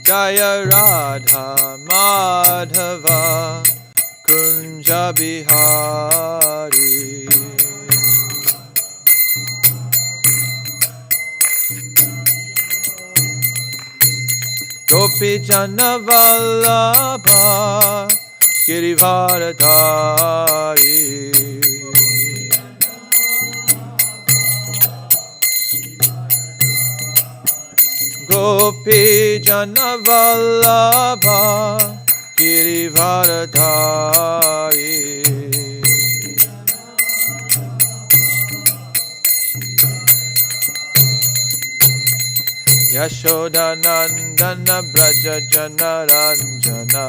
Jaya Radha Madhava Kunja Bihari. Gopi Jana Vallabha Girivardhari. Gopi Jana Vallabha Girivardhari. Yashoda Nandana Braja Jana Ranjana.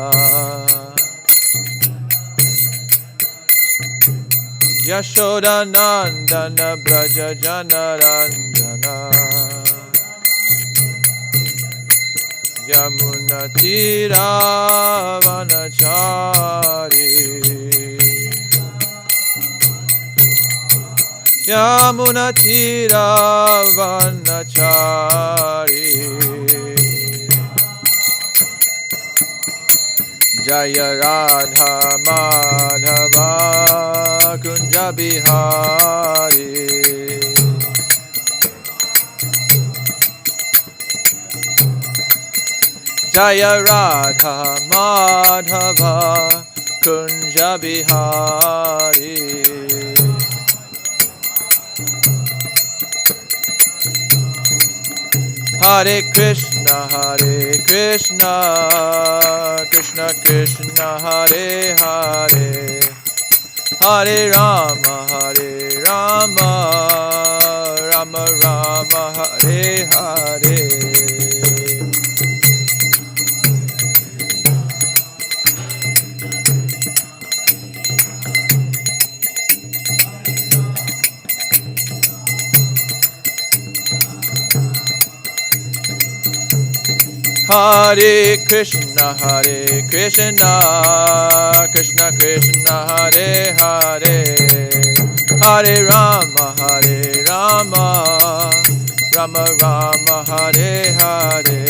Yashoda Nandana Braja Jana Ranjana. Yamuna Tira Vanachari. Yamuna Tira Vanachari. Jaya Radha Madhava Kunja Bihari. Jaya Radha Madhava Kunja Bihari. Hare Krishna, Krishna Krishna, Hare Hare, Hare Rama, Rama Rama, Hare Hare. Hare Krishna, Krishna Krishna, Hare Hare, Hare Rama, Rama Rama, Hare Hare.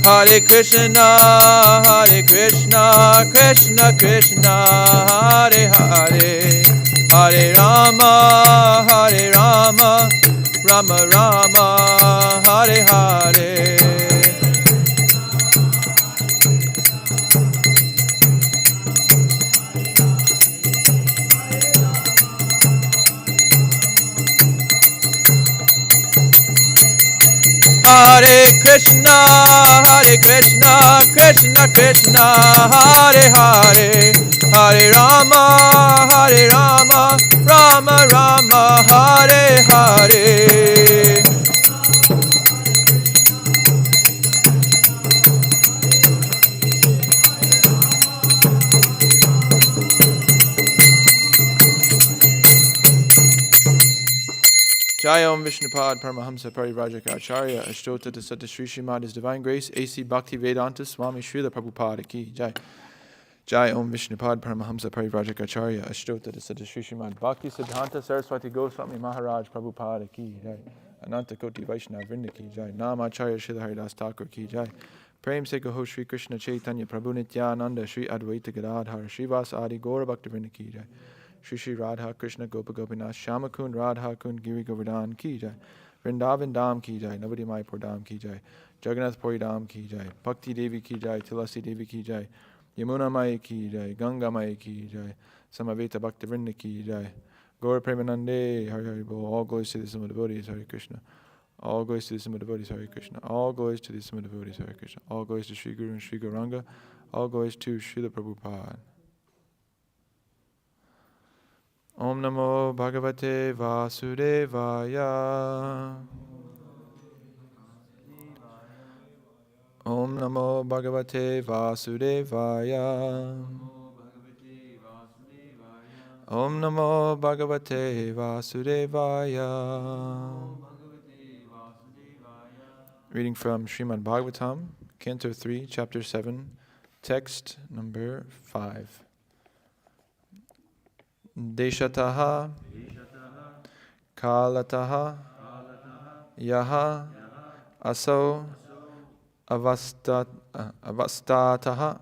Hare Krishna, Krishna Krishna, Hare Hare, Hare Rama, Rama Rama, Hare Hare. Hare Krishna, Krishna Krishna, Hare Hare, Hare Rama, Rama Rama, Hare Hare. Jai Om Vishnupad Paramahamsa Parivrajaka Acharya Ashtota Tasata Sri Srimad His Divine Grace A.C. Bhakti Vedanta Swami Srila Prabhupada Ki Jai. Jai Om Vishnupad Paramahamsa Parivrajaka Acharya Ashtota Tasata Sri Srimad Bhakti Siddhanta Saraswati Goswami Maharaj Prabhupada Ki Jai. Ananta Koti Vaishnava Vrinda Ki Jai. Nam Acharya Srila Haridas Thakur Ki Jai. Prem Se Kaho Shri Krishna Chaitanya Prabhu Nityananda Shri Advaita Gadadhar Srivas Adi Gaura Bhakta Vrinda Ki Jai. Shri Radha Krishna Gopa Gopinath Shamakund Radha Kund Giri Govardhan Ki Jai. Vrindavan Dham Ki Jai. Navadi Mayapur Dham Ki Jai. Jagannath Puri Dham Ki Jai. Bhakti Devi Ki Jai. Tulasi Devi Ki Jai. Yamuna Maya Ki Jai. Ganga Maya Ki Jai. Samaveta Bhakta Vrinda Ki Jai. Gaura Premanande Hari Hari Bol. All glories to the Sima devotees Hari Krishna. All glories to the Sima devotees Hari Krishna. All glories to the Sima devotees Hari Krishna. All glories to Sri Guru and Sri Gauranga. All glories to Srila Prabhupada. Om Namo Bhagavate Vasudevaya. Om Namo Bhagavate Vasudevaya. Om Namo Bhagavate Vasudevaya. Reading from Srimad Bhagavatam, Canto 3, Chapter 7, text number 5. Deshataha kalataha yaha aso avastataha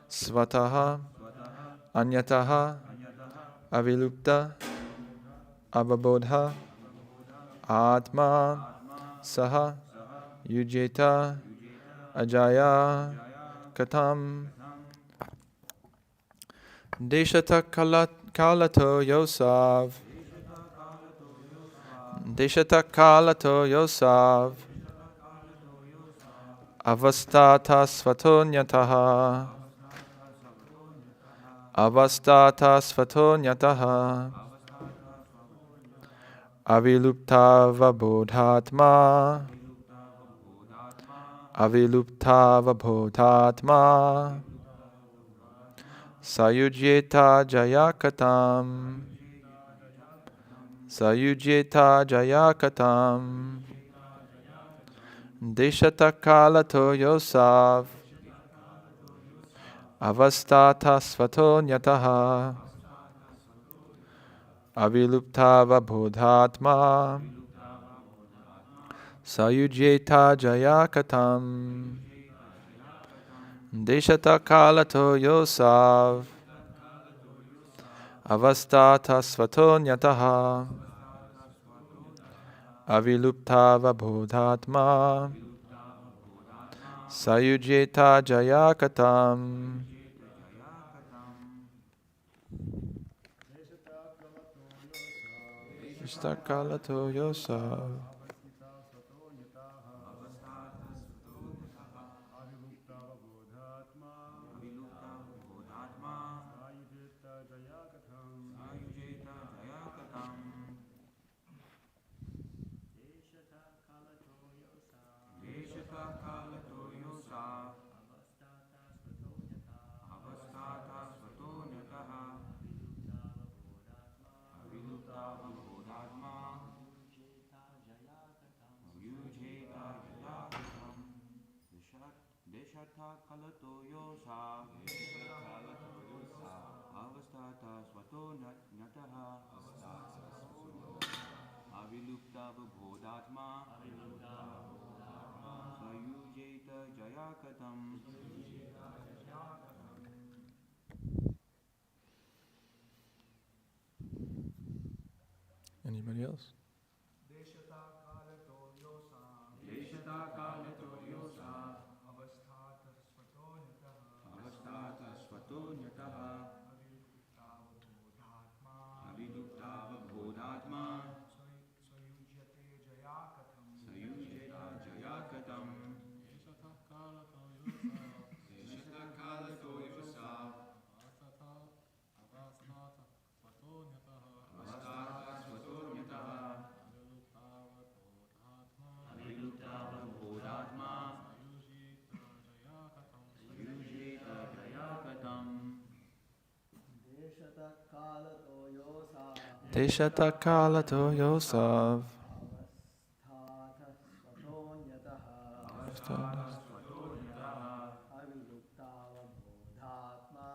svataha anyataha avilupta avabodha atma saha yujeta ajaya katam deshata kalato yosav deshata kalato yosav avastata svatonyataha avastata svatonyataha avilupta vabodhatma avilupta vabodhatma sayujeta jayakatam sayujeta jayakatam deshata kalato yosav avastata svatonyataha avilupta vabodhatma sayujeta jayakatam deshata kalato yosav avastata svatonyataha avilupta vabodhatma sayujeta jayakatam deshata kalato yosav Deshatha kalato yosa avastata svato nyataha avilupta vabodhatma sayujeta jayakatam. Anybody else? Deshata kalato yosa Deshata kalato yosa avasthata svato nyataha avastata svato nyataha avilupta vabodhatma avilupta vabodhatma sayujyate jayakatam sayujeta jayakatam. Deshata kalato yosa Deshata kalato yosa avastata svato nyataha avastata svato nyataha avilupta vabodhatma avilupta vabodhatma sayujita jayakatam sayujeta jayakatam. Deshata kalato yosa Deshata kalato yosav avasthata svatonyataha avastata svato nyataha avilupta vabodhatma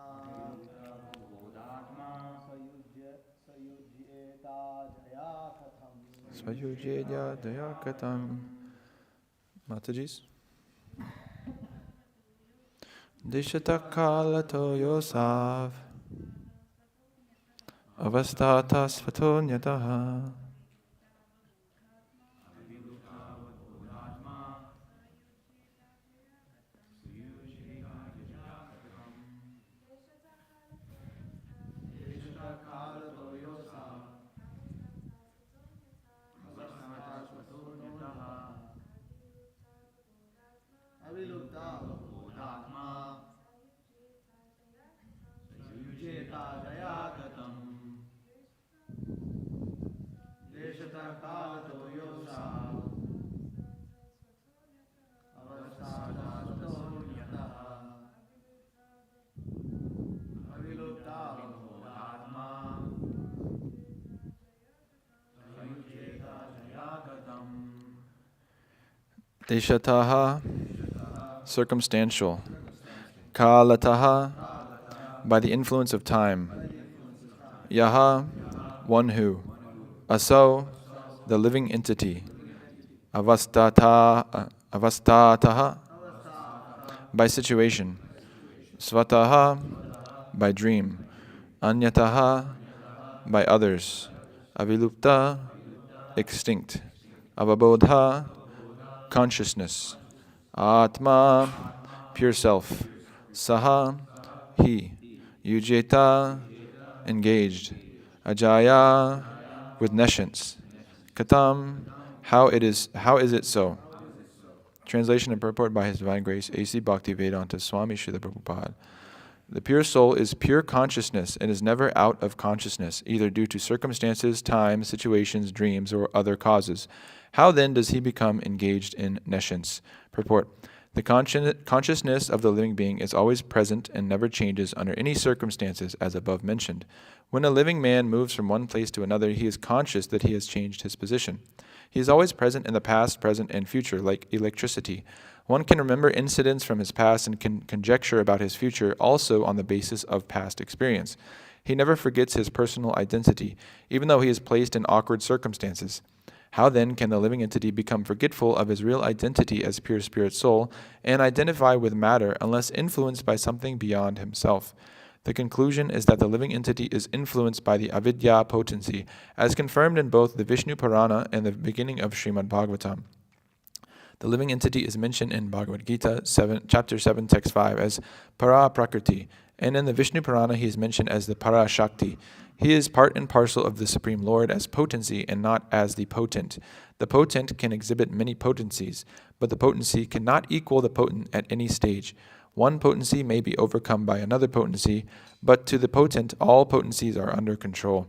vabodhatma sayujyeta jayakatam Svayujeta dayakatam. Matajis. Deshata kalato yosav avastata svatonyataha avilupta vabodhatma sayujeta jayakatam. Deshata kalato yosa avastata svato nyataha avilupta vabodhatma sayujyeta jayakatam Deshata kalato yosa avasthata svatonyataha avilupta vabodhatma sayujeta jayakatam. Deshataha circumstantial. Kalataha, by the influence of time. Yaha, one who. Aso, the living entity. Avastataha, by situation. Svataha, by dream. Anyataha, by others. Avilupta, extinct. Avabodha, consciousness. Atma, pure self. Saha, he. Yujeta, engaged. Ajaya, with nescience. Katam, how is it so? Translation and purport by His Divine Grace, A.C. Bhaktivedanta Swami Srila Prabhupada. The pure soul is pure consciousness and is never out of consciousness, either due to circumstances, time, situations, dreams, or other causes. How then does he become engaged in nescience? Purport. The consciousness of the living being is always present and never changes under any circumstances, as above mentioned. When a living man moves from one place to another, he is conscious that he has changed his position. He is always present in the past, present, and future, like electricity. One can remember incidents from his past and can conjecture about his future also on the basis of past experience. He never forgets his personal identity, even though he is placed in awkward circumstances. How then can the living entity become forgetful of his real identity as pure spirit soul and identify with matter unless influenced by something beyond himself? The conclusion is that the living entity is influenced by the avidya potency, as confirmed in both the Vishnu Purana and the beginning of Srimad Bhagavatam. The living entity is mentioned in Bhagavad Gita, chapter 7, text 5, as Para Prakriti, and in the Vishnu Purana he is mentioned as the Para Shakti. He is part and parcel of the Supreme Lord as potency and not as the potent. The potent can exhibit many potencies, but the potency cannot equal the potent at any stage. One potency may be overcome by another potency, but to the potent, all potencies are under control.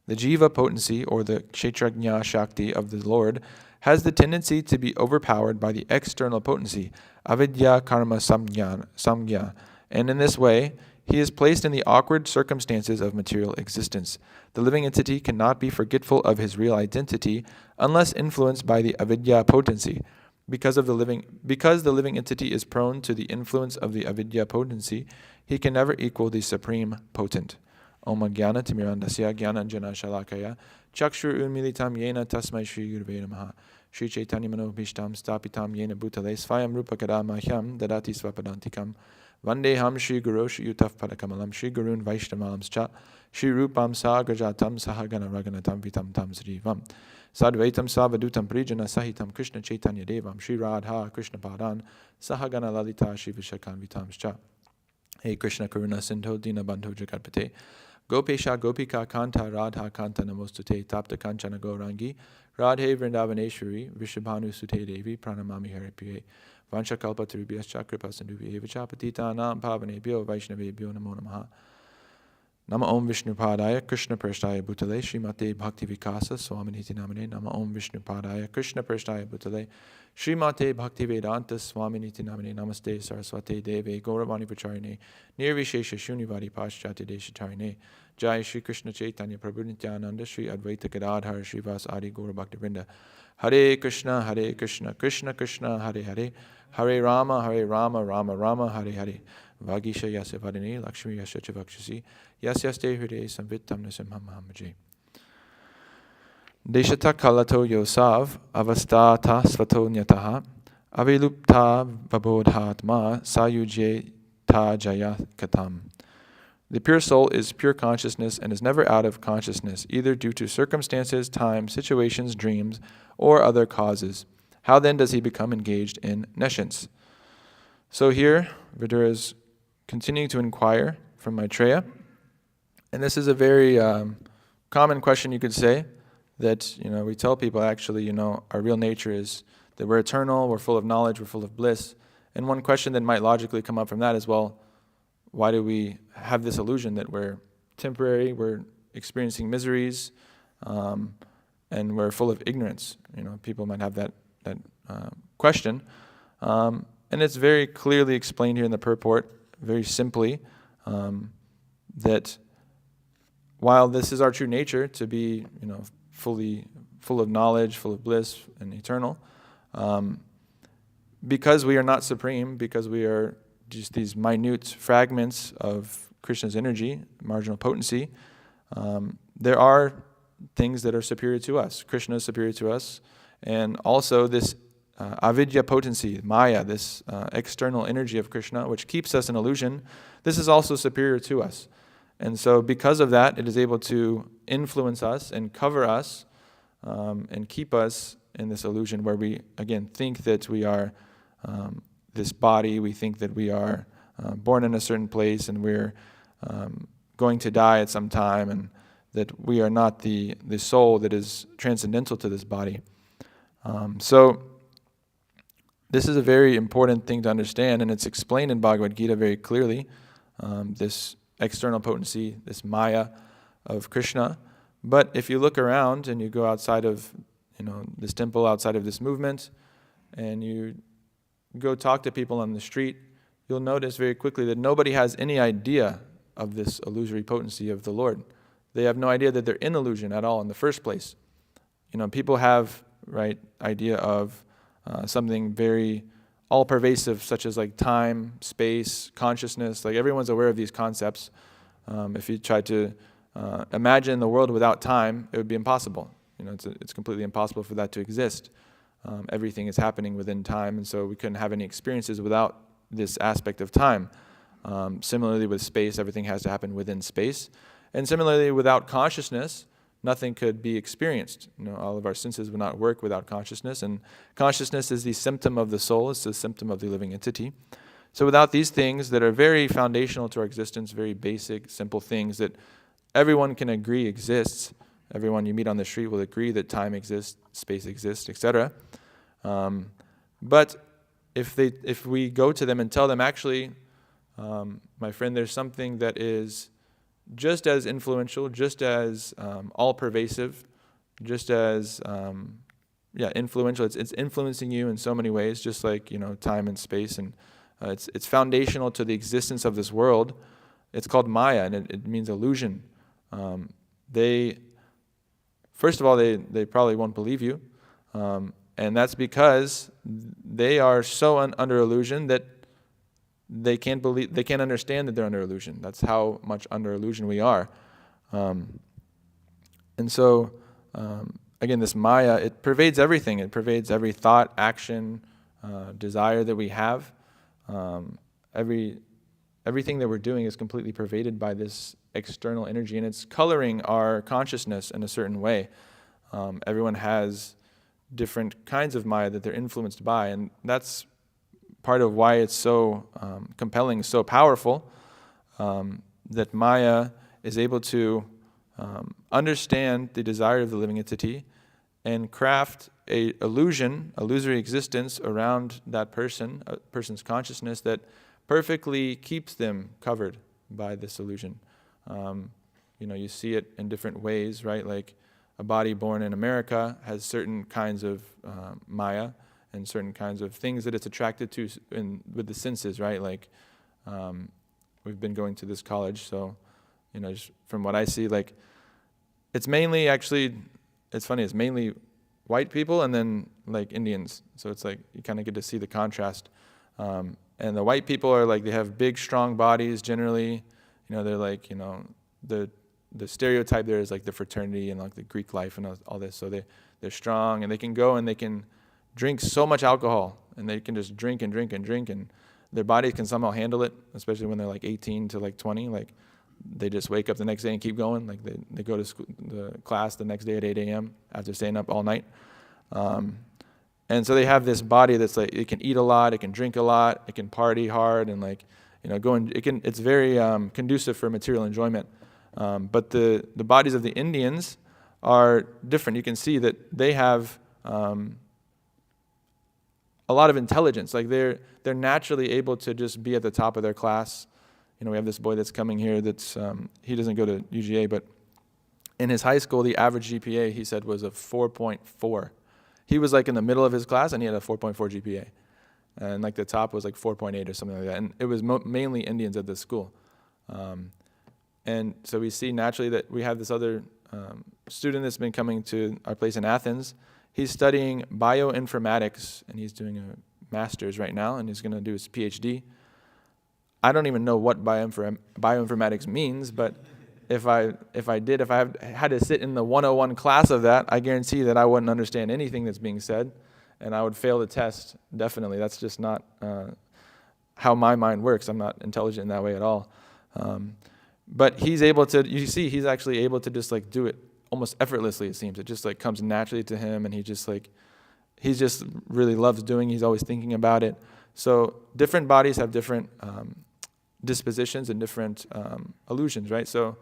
The Jiva potency, or the Kshetrajna Shakti of the Lord, has the tendency to be overpowered by the external potency, avidya karma samgya, and in this way, he is placed in the awkward circumstances of material existence. The living entity cannot be forgetful of his real identity unless influenced by the avidya potency. Because the living entity is prone to the influence of the avidya potency, he can never equal the supreme potent. Om Jnana Timirandasya Jnana Anjana Shalakaya Chakshur Unmilitam Yena Tasmai Shri Gurve Namaha Shri Chaitanya Mano Bhishtam Stapitam Yena Bhutale Svayam Rupa Kada Mahyam Dadati Svapadantikam Vandeham Shri Guru Shri Yutaf Padakamalam Shri Gurun Vaishnamalam Cha Shri Rupam Sagrajatam Sahagana Raganatam Vitam Tam Srivam Sadvaitam Savadutam Prijana Sahitam Krishna Chaitanya Devam Shri Radha Krishna Padan Sahagana Lalita Shri Vishakan Vitam Cha Hey Krishna Karuna Sindho Dina Bandho Jagatpate Gopesha Gopika Kanta Radha Kanta Namostute Tapta Kanchana Gaurangi Radhe Vrindavaneshwari Vishabhanu Sute Devi Pranamami Haripriye Vansha Kalpa Tarubhyas Chakripa Sindhuvi Evachapatita Nam Pavanebhyo Vaishnavebhyo Namo Namaha Nama Om Vishnu Padaya Krishna Prashtaya Bhutale Srimate Bhakti Vikasa Swaminiti Namane Nama Om Vishnu Padaya Krishna Prashtaya Bhutale Srimate Bhakti Vedanta Swaminiti Namane Namaste Saraswate Deve Gauravani Pacharine Nirvishesha Shunivadi Paschati Deshatarine Jai Shri Krishna Chaitanya Prabhu Nityananda Shri Advaita Gadadhar Srivas Adi Gaura Bhakti Vrinda Hare Krishna Krishna Krishna Hare Hare Hare Rama Rama Rama Hare Hare Vagisha Yasya Vadini Lakshmi Yasya Chavakshasi Yasyaste Hriday Samvitam Nasimham Mahamaji Deshata Kalato Yosav Avastata Svato Nyataha Avilupta Vabodhatma Sayuje Tajaya Katam. The pure soul is pure consciousness and is never out of consciousness, either due to circumstances, time, situations, dreams, or other causes. How then does he become engaged in nescience? So here, Vidura is continuing to inquire from Maitreya, and this is a very common question, you could say, that we tell people actually, our real nature is that we're eternal, we're full of knowledge, we're full of bliss. And one question that might logically come up from that is, well, why do we have this illusion that we're temporary, we're experiencing miseries, and we're full of ignorance? People might have that question. And it's very clearly explained here in the purport, very simply, that while this is our true nature, to be, full of knowledge, full of bliss, and eternal, because we are not supreme, because we are just these minute fragments of Krishna's energy, marginal potency, there are things that are superior to us. Krishna is superior to us. And also this avidya potency, maya, this external energy of Krishna, which keeps us in illusion, this is also superior to us. And so because of that, it is able to influence us and cover us and keep us in this illusion where we, again, think that we are this body, we think that we are born in a certain place and we're going to die at some time, and that we are not the soul that is transcendental to this body. So this is a very important thing to understand, and it's explained in Bhagavad Gita very clearly, this external potency, this maya of Krishna. But if you look around and you go outside of this temple, outside of this movement, and you go talk to people on the street, you'll notice very quickly that nobody has any idea of this illusory potency of the Lord. They have no idea that they're in illusion at all in the first place. People have idea of something very all-pervasive, such as like time, space, consciousness. Like everyone's aware of these concepts. If you try to imagine the world without time, it would be impossible. It's completely impossible for that to exist. Everything is happening within time, and so we couldn't have any experiences without this aspect of time. Similarly with space, everything has to happen within space. And similarly, without consciousness, nothing could be experienced. All of our senses would not work without consciousness, and consciousness is the symptom of the soul, it's the symptom of the living entity. So without these things that are very foundational to our existence, very basic, simple things that everyone can agree exists, everyone you meet on the street will agree that time exists, space exists, etc. But if we go to them and tell them, actually, my friend, there's something that is just as influential, just as all-pervasive, just as influential. It's influencing you in so many ways, just like time and space, and it's foundational to the existence of this world. It's called Maya, and it means illusion. First of all, they probably won't believe you, and that's because they are so under illusion that they can't understand that they're under illusion. That's how much under illusion we are. And so, again, this Maya, it pervades everything. It pervades every thought, action, desire that we have. Everything that we're doing is completely pervaded by this external energy, and it's coloring our consciousness in a certain way. Everyone has different kinds of Maya that they're influenced by, and that's part of why it's so compelling, so powerful, that Maya is able to understand the desire of the living entity and craft a illusory existence around that person, a person's consciousness that perfectly keeps them covered by this illusion. You see it in different ways, right? Like a body born in America has certain kinds of Maya and certain kinds of things that it's attracted to with the senses, right? Like we've been going to this college, so just from what I see, like it's mainly it's funny, it's mainly white people and then like Indians. So it's like you kind of get to see the contrast. And the white people are like, they have big, strong bodies generally. They're like, the stereotype there is like the fraternity and like the Greek life and all this. So they're strong and they can go and they can drink so much alcohol, and they can just drink and drink and drink, and their bodies can somehow handle it, especially when they're like 18 to like 20. Like they just wake up the next day and keep going. Like they go to school, the class the next day at 8 a.m. after staying up all night. And so they have this body that's like, it can eat a lot, it can drink a lot, it can party hard, and like it's very conducive for material enjoyment. But the bodies of the Indians are different. You can see that they have a lot of intelligence. Like they're naturally able to just be at the top of their class. We have this boy that's coming here that's he doesn't go to UGA, but in his high school, the average GPA, he said, was a 4.4. He was like in the middle of his class, and he had a 4.4 GPA. And like the top was like 4.8 or something like that. And it was mainly Indians at this school. And so we see naturally that we have this other student that's been coming to our place in Athens. He's studying bioinformatics, and he's doing a master's right now, and he's going to do his PhD. I don't even know what bioinformatics means, but if I had to sit in the 101 class of that, I guarantee that I wouldn't understand anything that's being said, and I would fail the test, definitely. That's just not how my mind works. I'm not intelligent in that way at all. But he's able to, you see, he's actually able to just like do it almost effortlessly, it seems. It just like comes naturally to him, and he just really loves doing it. He's always thinking about it. So different bodies have different dispositions and different illusions, right? So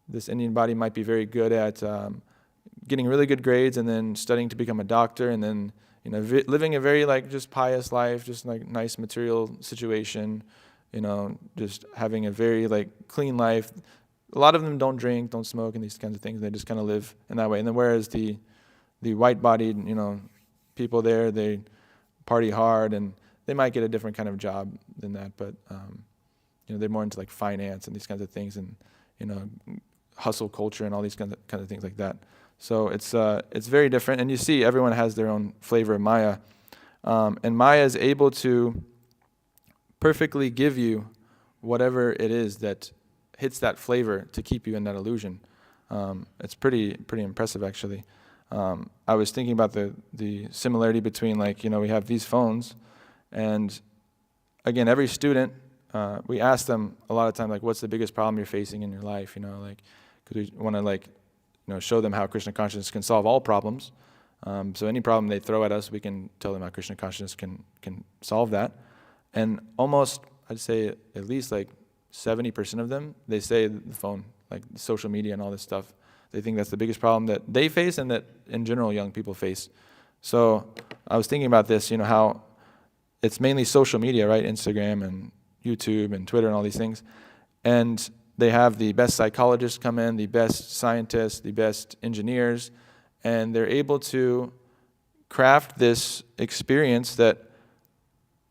this Indian body might be very good at getting really good grades and then studying to become a doctor, and then living a very like just pious life, just like nice material situation, just having a very like clean life. A lot of them don't drink, don't smoke, and these kinds of things. They just kind of live in that way. And then whereas the white-bodied, people there, they party hard, and they might get a different kind of job than that, but they're more into like finance and these kinds of things, and hustle culture and all these kinds of things like that. So it's very different, and you see everyone has their own flavor of Maya, and Maya is able to perfectly give you whatever it is that hits that flavor to keep you in that illusion. It's pretty impressive, actually. I was thinking about the similarity between we have these phones, and again, every student, we ask them a lot of time, what's the biggest problem you're facing in your life? Because we want to show them how Krishna consciousness can solve all problems. So any problem they throw at us, we can tell them how Krishna consciousness can solve that. And almost, I'd say at least 70% of them, they say the phone, like social media and all this stuff. They think that's the biggest problem that they face and that in general young people face. So I was thinking about this, how it's mainly social media, right? Instagram and YouTube and Twitter and all these things. And they have the best psychologists come in, the best scientists, the best engineers, and they're able to craft this experience that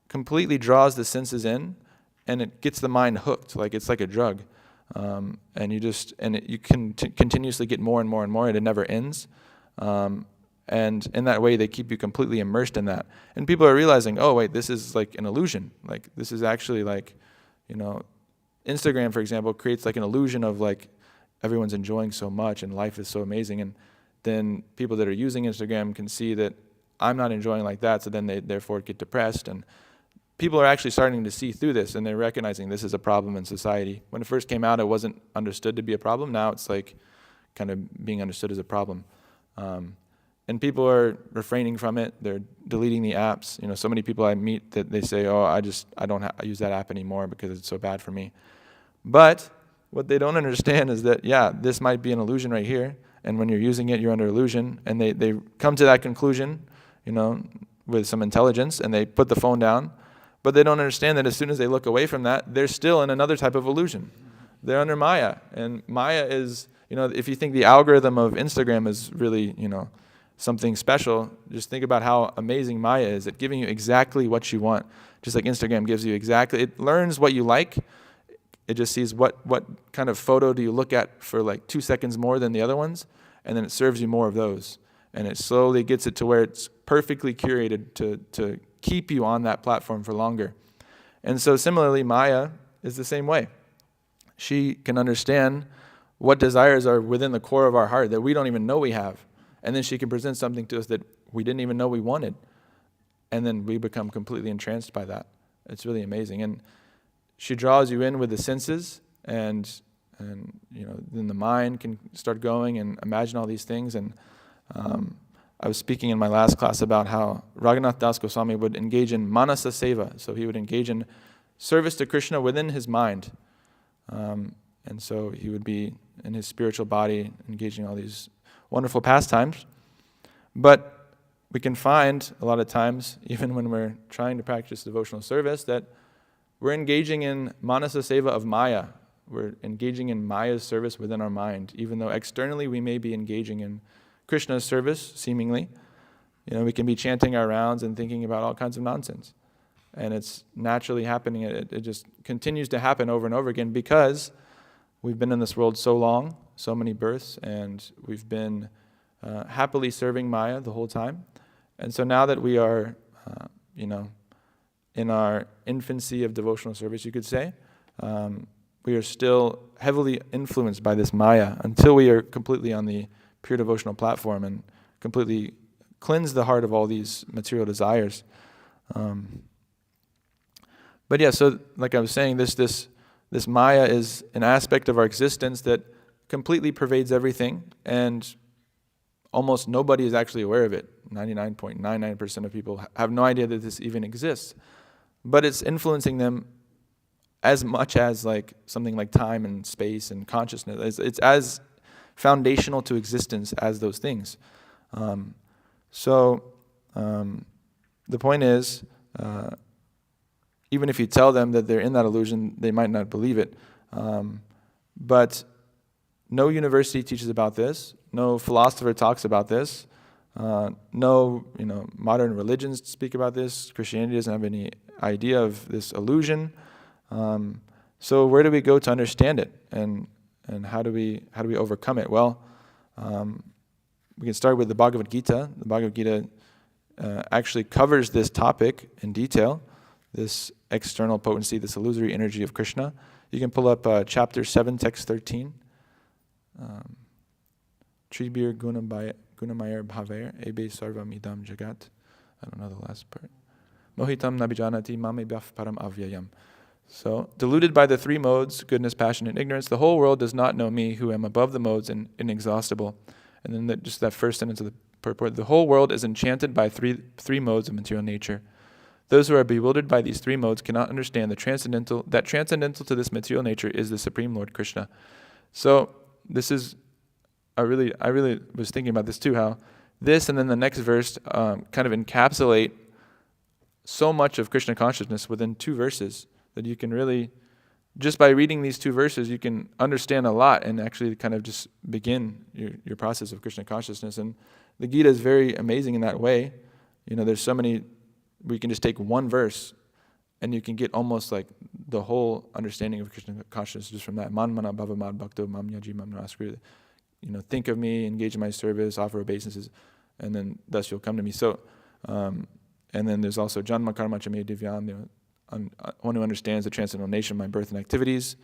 completely draws the senses in, and it gets the mind hooked, like it's like a drug. And you can continuously get more and more and more, and it never ends. And in that way, they keep you completely immersed in that. And people are realizing, oh wait, this is like an illusion. Like this is actually Instagram, for example, creates like an illusion of everyone's enjoying so much and life is so amazing. And then people that are using Instagram can see that I'm not enjoying like that, so then they therefore get depressed. And people are actually starting to see through this, and they're recognizing this is a problem in society. When it first came out, it wasn't understood to be a problem. Now it's kind of being understood as a problem. And people are refraining from it. They're deleting the apps. So many people I meet that they say, oh, I don't use that app anymore because it's so bad for me. But what they don't understand is that, yeah, this might be an illusion right here. And when you're using it, you're under illusion. And they come to that conclusion, with some intelligence, and they put the phone down. But they don't understand that as soon as they look away from that, they're still in another type of illusion. They're under Maya. And Maya is, if you think the algorithm of Instagram is really, something special, just think about how amazing Maya is at giving you exactly what you want. Just like Instagram gives you exactly, it learns what you like. It just sees what kind of photo do you look at for 2 seconds more than the other ones, and then it serves you more of those. And it slowly gets it to where it's perfectly curated to keep you on that platform for longer. And so similarly, Maya is the same way. She can understand what desires are within the core of our heart that we don't even know we have. And then she can present something to us that we didn't even know we wanted. And then we become completely entranced by that. It's really amazing. And she draws you in with the senses, and then the mind can start going and imagine all these things. And I was speaking in my last class about how Raghunath Das Goswami would engage in manasa seva. So he would engage in service to Krishna within his mind. And so he would be in his spiritual body engaging all these wonderful pastimes. But we can find a lot of times, even when we're trying to practice devotional service, that we're engaging in manasa seva of Maya. We're engaging in Maya's service within our mind, even though externally we may be engaging in Krishna's service, seemingly. We can be chanting our rounds and thinking about all kinds of nonsense. And it's naturally happening. It just continues to happen over and over again because we've been in this world so long, so many births, and we've been happily serving Maya the whole time. And so now that we are in our infancy of devotional service, you could say. We are still heavily influenced by this Maya until we are completely on the pure devotional platform and completely cleanse the heart of all these material desires. But yeah, so like I was saying, this Maya is an aspect of our existence that completely pervades everything, and almost nobody is actually aware of it. 99.99% of people have no idea that this even exists. But it's influencing them as much as like something like time and space and consciousness. It's as foundational to existence as those things. So the point is, even if you tell them that they're in that illusion, they might not believe it. But no university teaches about this. No philosopher talks about this. No, modern religions speak about this. Christianity doesn't have any idea of this illusion. So where do we go to understand it, and how do we overcome it? Well, we can start with the Bhagavad Gita. The Bhagavad Gita actually covers this topic in detail, this external potency, this illusory energy of Krishna. You can pull up chapter 7, text 13. Tribir Gunamayar Bhaver Ebe Sarvam Idam Jagat. I don't know the last part. Mohitam Nabijanati Mame Bhaf Param Avyayam. So, deluded by the three modes, goodness, passion, and ignorance, the whole world does not know me, who am above the modes and inexhaustible. And then just that first sentence of the purport, the whole world is enchanted by three modes of material nature. Those who are bewildered by these three modes cannot understand that transcendental to this material nature is the Supreme Lord Krishna. So, this is, I really was thinking about this too, how this and then the next verse kind of encapsulate so much of Krishna consciousness within two verses, that you can really, just by reading these two verses, you can understand a lot and actually kind of just begin your process of Krishna consciousness. And the Gita is very amazing in that way. There's so many, where you can just take one verse and you can get almost like the whole understanding of Krishna consciousness just from that. Man mana bhava mad bhakto mam yaji mam naskri. Think of me, engage in my service, offer obeisances, and then thus you'll come to me. So, and then there's also Janma karma chame divyam, one who understands the transcendental nature of my birth and activities,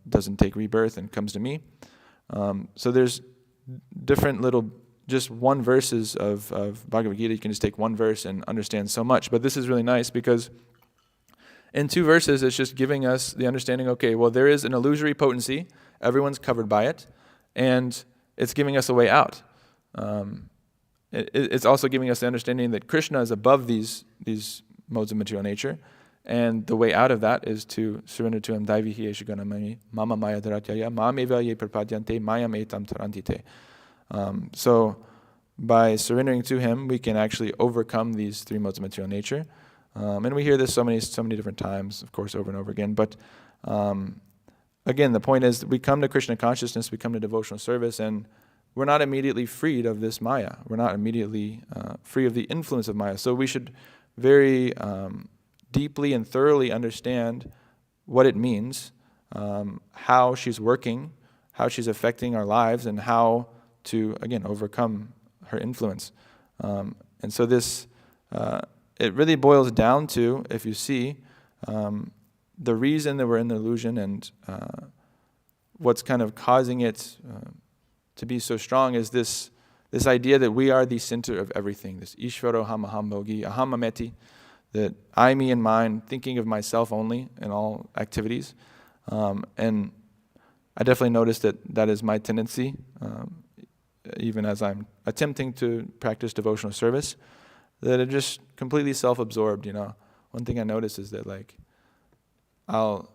doesn't take rebirth and comes to me. So there's different little, just one verses of Bhagavad Gita. You can just take one verse and understand so much. But this is really nice because in two verses, it's just giving us the understanding, okay, well, there is an illusory potency. Everyone's covered by it. And it's giving us a way out. It's also giving us the understanding that Krishna is above these modes of material nature. And the way out of that is to surrender to him. Daivihi eshiganamani mama maya dharatyaya mameva ye prapadyante mayam etam tarantite. So by surrendering to him, we can actually overcome these three modes of material nature. And we hear this so many different times, of course, over and over again. But again, the point is, we come to Krishna consciousness, we come to devotional service, and we're not immediately freed of this Maya. We're not immediately free of the influence of Maya. So we should very deeply and thoroughly understand what it means, how she's working, how she's affecting our lives, and how to, again, overcome her influence. And so this, it really boils down to, if you see, the reason that we're in the illusion and what's kind of causing it to be so strong is this idea that we are the center of everything, this Ishvaro hamaham bhogi ahamameti, that I, me, and mine, thinking of myself only in all activities. And I definitely noticed that is my tendency, even as I'm attempting to practice devotional service, that I'm just completely self-absorbed, One thing I notice is that, I'll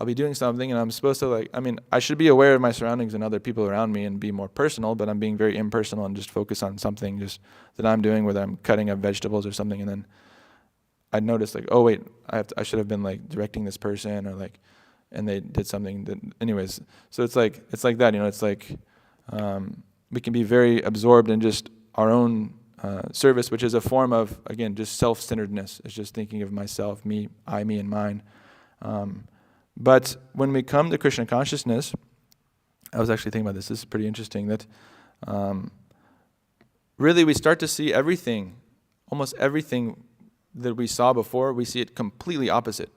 be doing something and I'm supposed to, I should be aware of my surroundings and other people around me and be more personal, but I'm being very impersonal and just focus on something just that I'm doing, whether I'm cutting up vegetables or something, and then I noticed oh wait, I should have been directing this person, or and they did something that, anyways. So it's like that, It's we can be very absorbed in just our own service, which is a form of, again, just self-centeredness. It's just thinking of myself, me, I, me, and mine. But when we come to Krishna consciousness, I was actually thinking about this. This is pretty interesting. That really we start to see everything, almost everything, that we saw before, we see it completely opposite,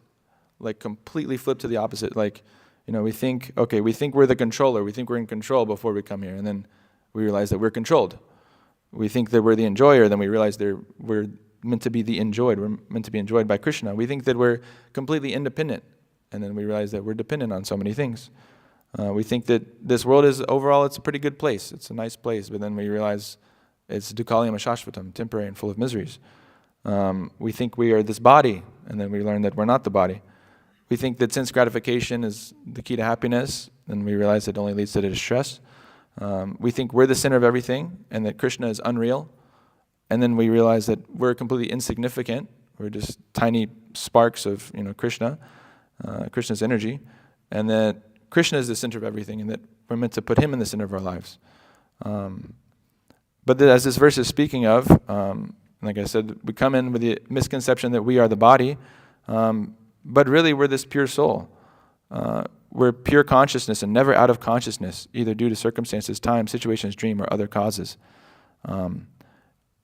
like completely flipped to the opposite. Like, we think we're the controller. We think we're in control before we come here, and then we realize that we're controlled. We think that we're the enjoyer, then we realize we're meant to be the enjoyed. We're meant to be enjoyed by Krishna. We think that we're completely independent, and then we realize that we're dependent on so many things. We think that this world is, overall, it's a pretty good place. It's a nice place, but then we realize it's dukkhalayam ashashvatam, temporary and full of miseries. We think we are this body, and then we learn that we're not the body. We think that sense gratification is the key to happiness, and we realize it only leads to distress. We think we're the center of everything, and that Krishna is unreal. And then we realize that we're completely insignificant. We're just tiny sparks of Krishna, Krishna's energy, and that Krishna is the center of everything, and that we're meant to put him in the center of our lives. But as this verse is speaking of, like I said, we come in with the misconception that we are the body, but really we're this pure soul. We're pure consciousness and never out of consciousness, either due to circumstances, time, situations, dream, or other causes.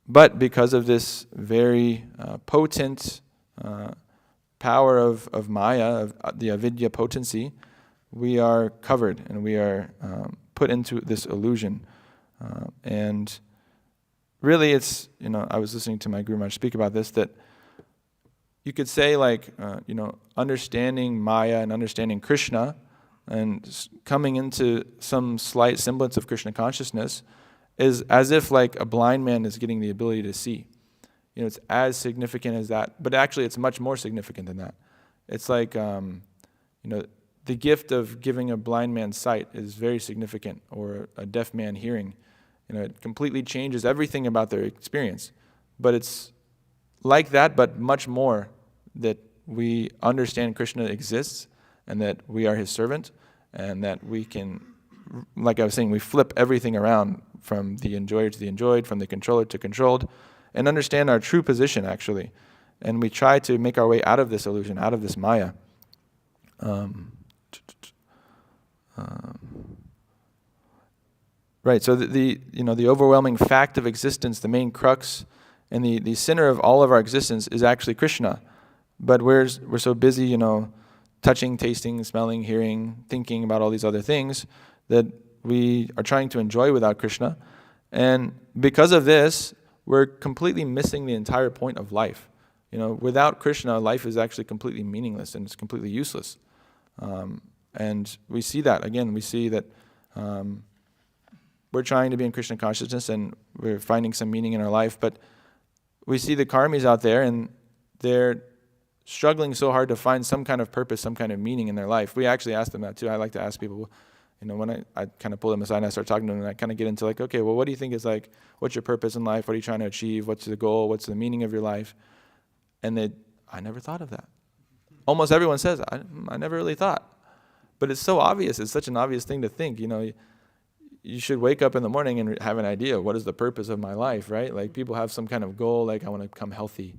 But because of this very potent power of Maya, of the avidya potency, we are covered and we are put into this illusion. And really it's, I was listening to my Guru Maharaj speak about this, that you could say understanding Maya and understanding Krishna and coming into some slight semblance of Krishna consciousness is as if like a blind man is getting the ability to see. It's as significant as that, but actually it's much more significant than that. It's like, the gift of giving a blind man sight is very significant, or a deaf man hearing. It completely changes everything about their experience. But it's like that, but much more, that we understand Krishna exists and that we are his servant, and that we can, like I was saying, we flip everything around from the enjoyer to the enjoyed, from the controller to controlled, and understand our true position actually. And we try to make our way out of this illusion, out of this Maya. Right, so the overwhelming fact of existence, the main crux, and the center of all of our existence is actually Krishna. But we're so busy, touching, tasting, smelling, hearing, thinking about all these other things that we are trying to enjoy without Krishna. And because of this, we're completely missing the entire point of life. Without Krishna, life is actually completely meaningless and it's completely useless. And we see that, again, we see that we're trying to be in Krishna consciousness and we're finding some meaning in our life, but we see the karmis out there and they're struggling so hard to find some kind of purpose, some kind of meaning in their life. We actually ask them that too. I like to ask people, when I kind of pull them aside and I start talking to them, and I kind of get into like, okay, well, what do you think is like, what's your purpose in life? What are you trying to achieve? What's the goal? What's the meaning of your life? And I never thought of that. Almost everyone says, I never really thought. But it's so obvious. It's such an obvious thing to think. You should wake up in the morning and have an idea. What is the purpose of my life, right? Like people have some kind of goal, like I want to become healthy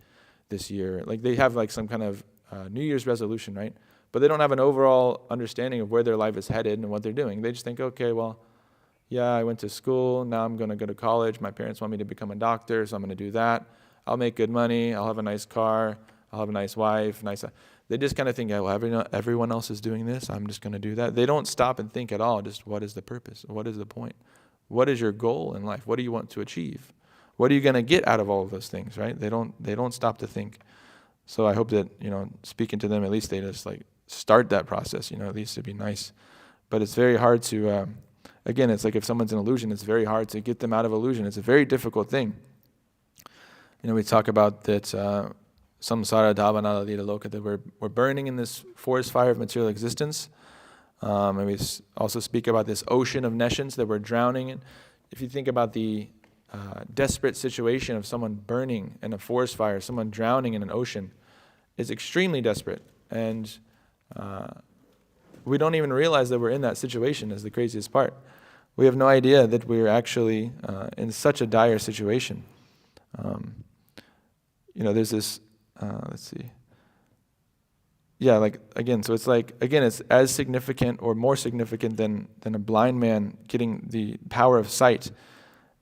this year. Like they have like some kind of New Year's resolution, right? But they don't have an overall understanding of where their life is headed and what they're doing. They just think, okay, well, yeah, I went to school. Now I'm going to go to college. My parents want me to become a doctor, so I'm going to do that. I'll make good money. I'll have a nice car. I'll have a nice wife. They just kind of think, well, everyone else is doing this. I'm just going to do that. They don't stop and think at all. Just what is the purpose? What is the point? What is your goal in life? What do you want to achieve? What are you going to get out of all of those things, right? They don't stop to think. So I hope that, speaking to them, at least they just like start that process, at least it'd be nice. But it's very hard to, again, it's like if someone's in illusion, it's very hard to get them out of illusion. It's a very difficult thing. We talk about that samsara dhavanala lila loka, that we're burning in this forest fire of material existence. And we also speak about this ocean of nescience that we're drowning in. If you think about the desperate situation of someone burning in a forest fire, someone drowning in an ocean, is extremely desperate. And we don't even realize that we're in that situation is the craziest part. We have no idea that we're actually in such a dire situation. There's this, let's see. Yeah, like, again, so it's like, again, it's as significant or more significant than a blind man getting the power of sight.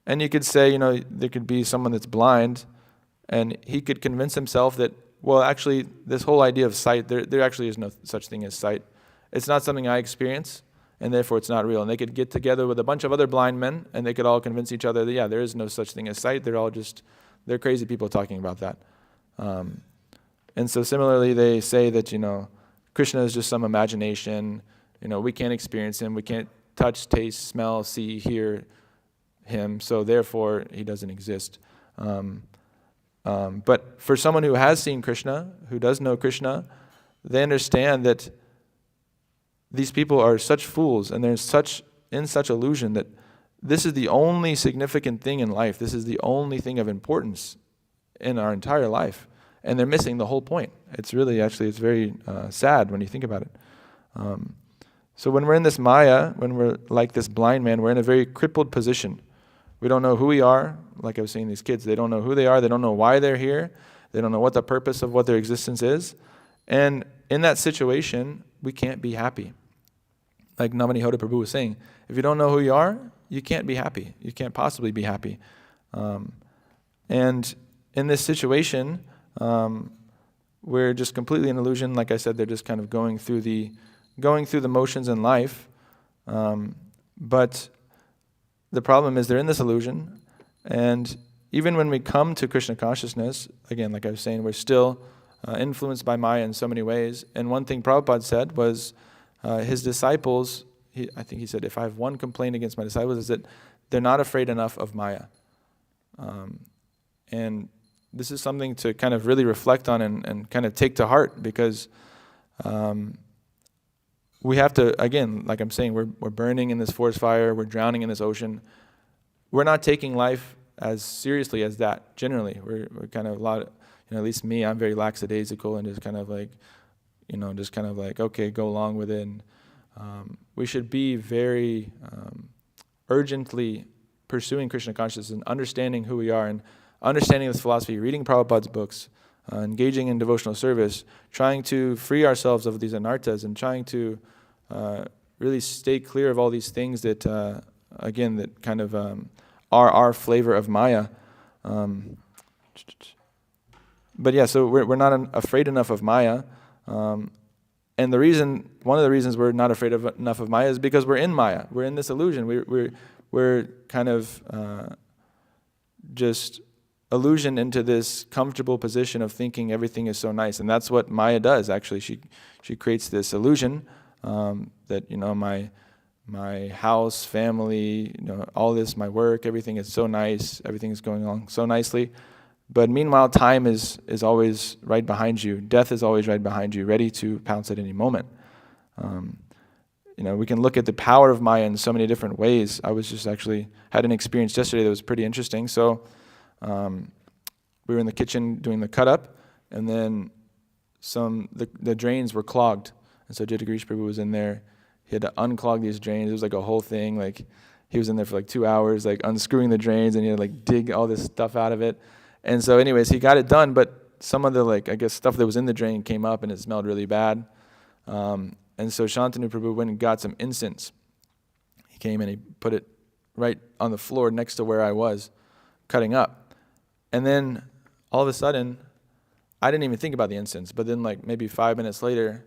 And you could say, there could be someone that's blind, And he could convince himself that, well, actually, this whole idea of sight, there actually is no such thing as sight. It's not something I experience, and therefore it's not real. And they could get together with a bunch of other blind men, and they could all convince each other that, yeah, there is no such thing as sight. They're crazy people talking about that. And so similarly, they say that, Krishna is just some imagination. We can't experience him. We can't touch, taste, smell, see, hear him. So therefore, he doesn't exist. But for someone who has seen Krishna, who does know Krishna, they understand that these people are such fools and they're in such illusion that this is the only significant thing in life. This is the only thing of importance in our entire life. And they're missing the whole point. It's very sad when you think about it. So when we're in this Maya, when we're like this blind man, we're in a very crippled position. We don't know who we are. Like I was saying, these kids, they don't know who they are. They don't know why they're here. They don't know what the purpose of what their existence is. And in that situation, we can't be happy. Like Namani Hoda Prabhu was saying, if you don't know who you are, you can't be happy. You can't possibly be happy. And in this situation, we're just completely in illusion. Like I said, they're just kind of going through the motions in life. But the problem is they're in this illusion. And even when we come to Krishna consciousness, again, like I was saying, we're still influenced by Maya in so many ways. And one thing Prabhupada said was his disciples, I think he said, if I have one complaint against my disciples, is that they're not afraid enough of Maya. And this is something to kind of really reflect on and kind of take to heart, because we have to, again, like I'm saying, we're burning in this forest fire, we're drowning in this ocean. We're not taking life as seriously as that, generally. We're kind of at least me, I'm very lackadaisical and just kind of like, okay, go along with it. And, we should be very urgently pursuing Krishna consciousness and understanding who we are and understanding this philosophy, reading Prabhupada's books, engaging in devotional service, trying to free ourselves of these anarthas and trying to really stay clear of all these things that, that kind of are our flavor of Maya. But yeah, so we're not afraid enough of Maya. And one of the reasons we're not afraid of enough of Maya is because we're in Maya. We're in this illusion. We're kind of just illusioned into this comfortable position of thinking everything is so nice. And that's what Maya does, actually. She creates this illusion that, my house, family, all this, my work, everything is so nice, everything is going along so nicely. But meanwhile, time is always right behind you. Death is always right behind you, ready to pounce at any moment. We can look at the power of Maya in so many different ways. I was just actually had an experience yesterday that was pretty interesting. So we were in the kitchen doing the cut up, and then the drains were clogged. And so Jitagirish Prabhu was in there. He had to unclog these drains. It was like a whole thing. Like he was in there for like 2 hours, like unscrewing the drains, and he had to like dig all this stuff out of it. And so anyways, he got it done, but some of the stuff that was in the drain came up and it smelled really bad. And so Shantanu Prabhu went and got some incense. He came and he put it right on the floor next to where I was cutting up. And then all of a sudden, I didn't even think about the incense, but then like maybe 5 minutes later,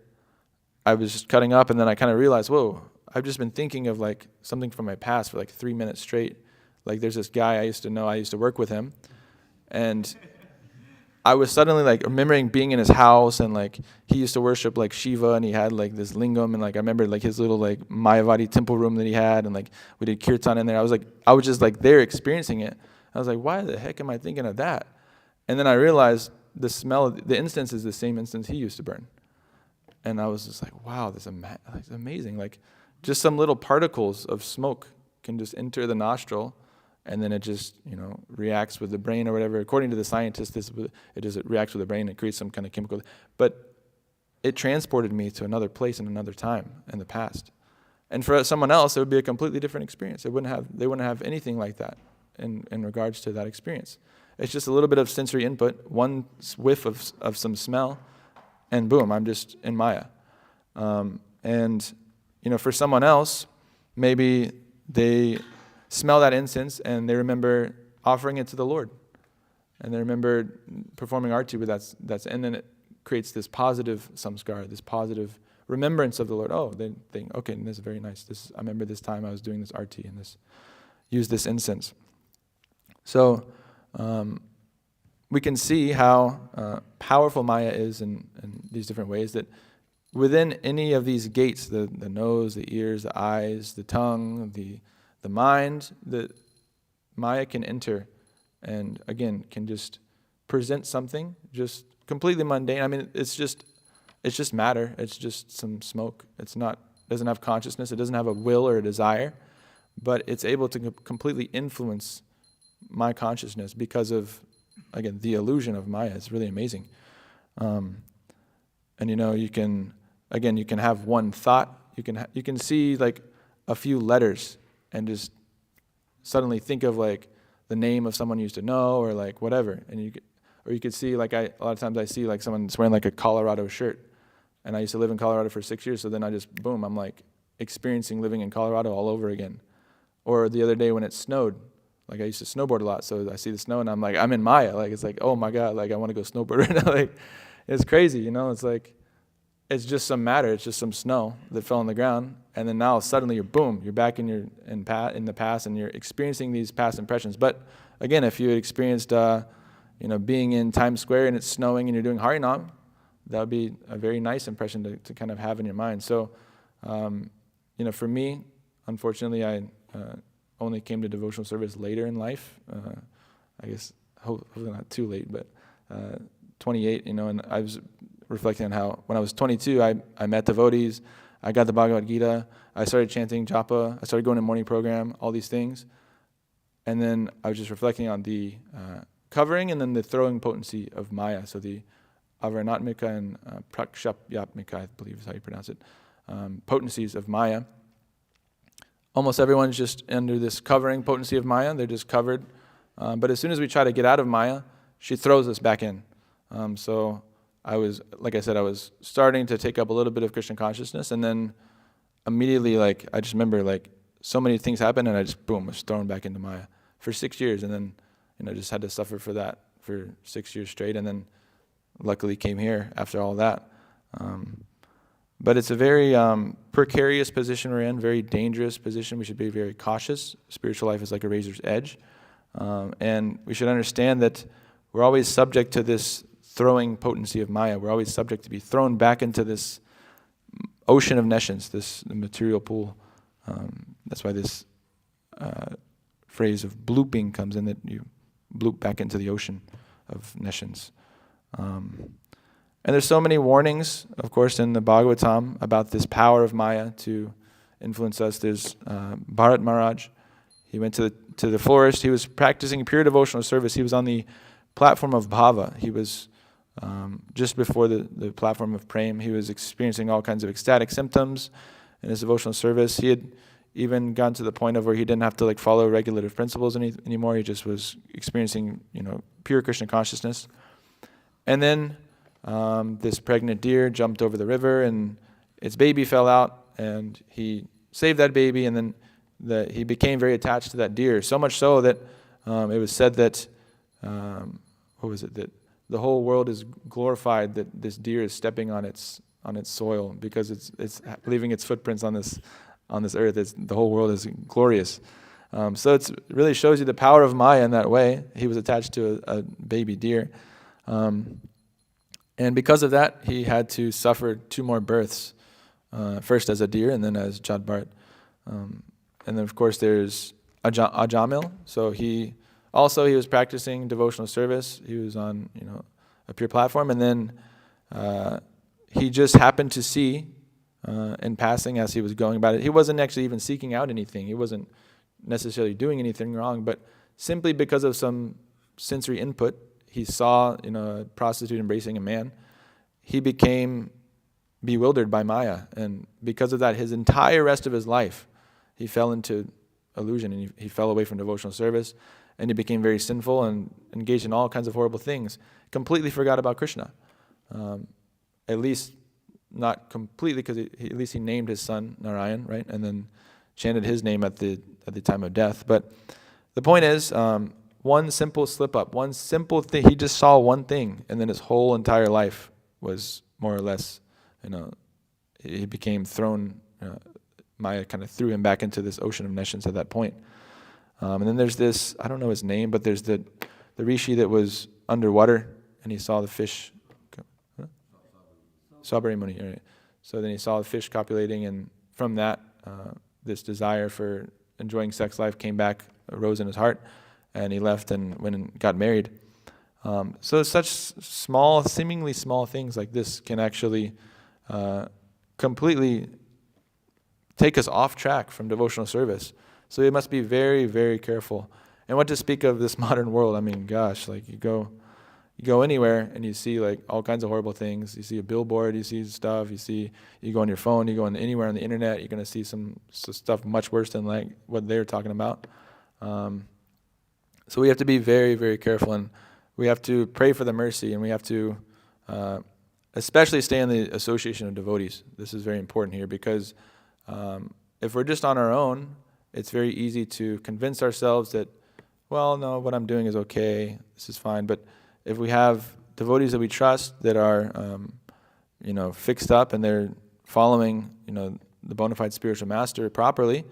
I was just cutting up, and then I kind of realized, whoa, I've just been thinking of like something from my past for like 3 minutes straight. Like there's this guy I used to work with him. And I was suddenly like remembering being in his house, and like he used to worship like Shiva, and he had like this lingam, and like I remember like his little like Mayavadi temple room that he had, and like we did kirtan in there. I was just there experiencing it. I was like, why the heck am I thinking of that? And then I realized the smell of the incense is the same incense he used to burn. And I was just like, wow, this is amazing. Like just some little particles of smoke can just enter the nostril, and then it just, reacts with the brain or whatever. According to the scientists, it reacts with the brain and creates some kind of chemical. But it transported me to another place and another time in the past. And for someone else, it would be a completely different experience. They wouldn't have anything like that in regards to that experience. It's just a little bit of sensory input, one whiff of some smell, and boom, I'm just in Maya. And for someone else, maybe they smell that incense and they remember offering it to the Lord. And I remember performing arti with that's and then it creates this positive samskar, this positive remembrance of the Lord. Oh, they think, okay, this is very nice. I remember this time I was doing this arti and use this incense. So we can see how powerful Maya is in these different ways, that within any of these gates, the nose, the ears, the eyes, the tongue, the mind, the Maya can enter and again can just present something just completely mundane. I mean, it's just matter. It's just some smoke. Doesn't have consciousness. It doesn't have a will or a desire, but it's able to completely influence my consciousness because of, again, the illusion of Maya. It's really amazing. And you can have one thought. You can see like a few letters and just suddenly think of like the name of someone you used to know or like whatever. And you could see like a lot of times I see like someone that's wearing like a Colorado shirt. And I used to live in Colorado for 6 years, so then I'm like experiencing living in Colorado all over again. Or the other day when it snowed, like I used to snowboard a lot, so I see the snow and I'm like, I'm in Maya. Like it's like, oh my God, like I want to go snowboard right now. Like it's crazy, It's like, it's just some matter. It's just some snow that fell on the ground, and then now suddenly you're back in the past, and you're experiencing these past impressions. But again, if you had experienced, being in Times Square and it's snowing and you're doing Harinam, that would be a very nice impression to kind of have in your mind. So, for me, unfortunately, I only came to devotional service later in life. I guess hopefully not too late, but 28. And I was reflecting on how when I was 22, I met devotees. I got the Bhagavad Gita. I started chanting japa. I started going to morning program. All these things, and then I was just reflecting on the covering and then the throwing potency of Maya. So the Avaranatmika and Prakshapyatmika, I believe is how you pronounce it, potencies of Maya. Almost everyone's just under this covering potency of Maya. They're just covered. But as soon as we try to get out of Maya, she throws us back in. So I was starting to take up a little bit of Krishna consciousness, and then immediately, I just remember, so many things happened, and I just, boom, was thrown back into Maya for 6 years, and then, just had to suffer for that for 6 years straight, and then luckily came here after all that. But it's a very precarious position we're in, very dangerous position. We should be very cautious. Spiritual life is like a razor's edge. And we should understand that we're always subject to this throwing potency of Maya. We're always subject to be thrown back into this ocean of nescience, this material pool. That's why this phrase of blooping comes in, that you bloop back into the ocean of nescience. And there's so many warnings, of course, in the Bhagavatam about this power of Maya to influence us. There's Bharat Maharaj. He went to the forest. He was practicing pure devotional service. He was on the platform of bhava. He was just before the platform of prem. He was experiencing all kinds of ecstatic symptoms in his devotional service. He had even gotten to the point of where he didn't have to follow regulative principles anymore. He just was experiencing pure Krishna consciousness. And then this pregnant deer jumped over the river, and its baby fell out, and he saved that baby, and then he became very attached to that deer, so much so that it was said that, that the whole world is glorified that this deer is stepping on its soil, because it's leaving its footprints on this earth. The whole world is glorious. So it really shows you the power of Maya in that way. He was attached to a baby deer. And because of that, he had to suffer 2 more births, first as a deer and then as Jadbharat. And then, of course, there's Ajamil. So he was practicing devotional service. He was on a pure platform. And then he just happened to see in passing as he was going about it. He wasn't actually even seeking out anything. He wasn't necessarily doing anything wrong. But simply because of some sensory input, he saw a prostitute embracing a man. He became bewildered by Maya, and because of that, his entire rest of his life, he fell into illusion, and he fell away from devotional service, and he became very sinful and engaged in all kinds of horrible things. Completely forgot about Krishna. At least not completely, because at least he named his son Narayan, right, and then chanted his name at the time of death. But the point is, one simple slip up, one simple thing. He just saw one thing, and then his whole entire life was more or less, he became thrown. Maya kind of threw him back into this ocean of nescience at that point. And then there's this, I don't know his name, but there's the rishi that was underwater, and he saw the fish. Sabari Muni, right? So then he saw the fish copulating, and from that, this desire for enjoying sex life came back, arose in his heart, and he left and went and got married. So such small, seemingly small things like this can actually completely take us off track from devotional service. So we must be very, very careful. And what to speak of this modern world? I mean, gosh, like you go anywhere and you see like all kinds of horrible things. You see a billboard, you see stuff, you go on your phone, you go on anywhere on the internet, you're going to see some stuff much worse than like what they're talking about. So we have to be very, very careful, and we have to pray for the mercy, and we have to especially stay in the association of devotees. This is very important here, because if we're just on our own, it's very easy to convince ourselves that, well, no, what I'm doing is okay, this is fine. But if we have devotees that we trust that are, fixed up and they're following, the bona fide spiritual master properly,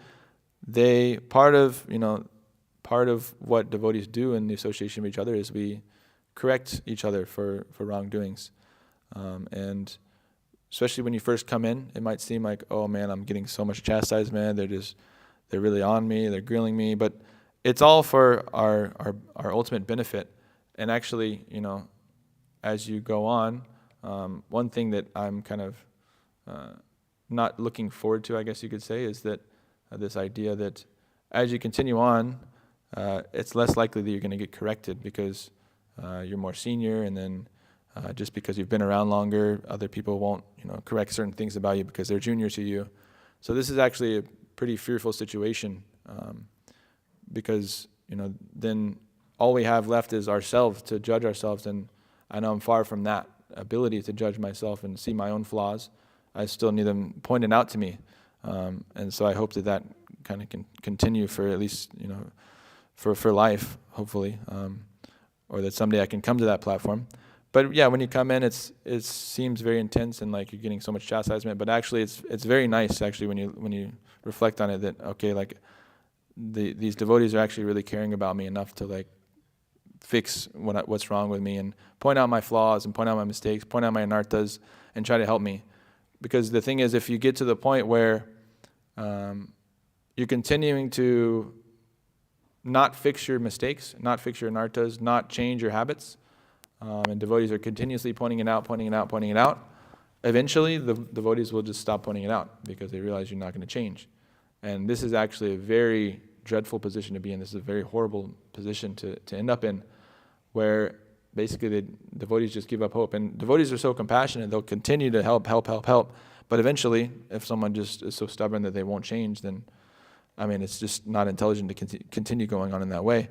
part of what devotees do in the association with each other is we correct each other for wrongdoings. And especially when you first come in, it might seem like, oh man, I'm getting so much chastisement, they're really on me, they're grilling me, but it's all for our ultimate benefit. And actually, as you go on, one thing that I'm kind of not looking forward to, I guess you could say, is that this idea that as you continue on, it's less likely that you're going to get corrected because you're more senior, and then just because you've been around longer, other people won't, correct certain things about you because they're junior to you. So this is actually a pretty fearful situation, because then all we have left is ourselves to judge ourselves, and I know I'm far from that ability to judge myself and see my own flaws. I still need them pointed out to me, and so I hope that kind of can continue for at least for life, hopefully, or that someday I can come to that platform. But yeah, when you come in, it seems very intense and like you're getting so much chastisement. But actually, it's very nice actually when you reflect on it, that okay, like these devotees are actually really caring about me enough to like fix what's wrong with me and point out my flaws and point out my mistakes, point out my anarthas, and try to help me. Because the thing is, if you get to the point where you're continuing to not fix your mistakes, not fix your anarthas, not change your habits, and devotees are continuously pointing it out, eventually the devotees will just stop pointing it out because they realize you're not going to change. And this is actually a very dreadful position to be in. This is a very horrible position to end up in, where basically the devotees just give up hope. And devotees are so compassionate, they'll continue to help. But eventually, if someone just is so stubborn that they won't change, then, it's just not intelligent to continue going on in that way.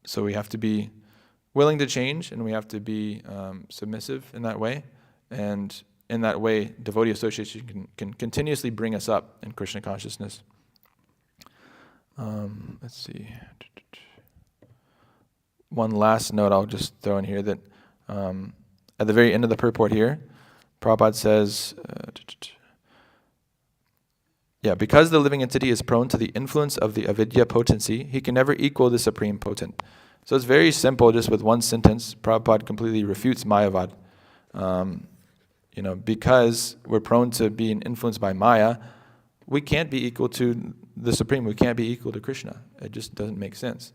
So we have to be willing to change, and we have to be submissive in that way. And in that way, devotee association can continuously bring us up in Krishna consciousness. Let's see. One last note I'll just throw in here, that at the very end of the purport here, Prabhupada says, because the living entity is prone to the influence of the avidya potency, he can never equal the supreme potent. So it's very simple, just with one sentence. Prabhupada completely refutes Mayavad. Because we're prone to being influenced by Maya, we can't be equal to the Supreme. We can't be equal to Krishna. It just doesn't make sense.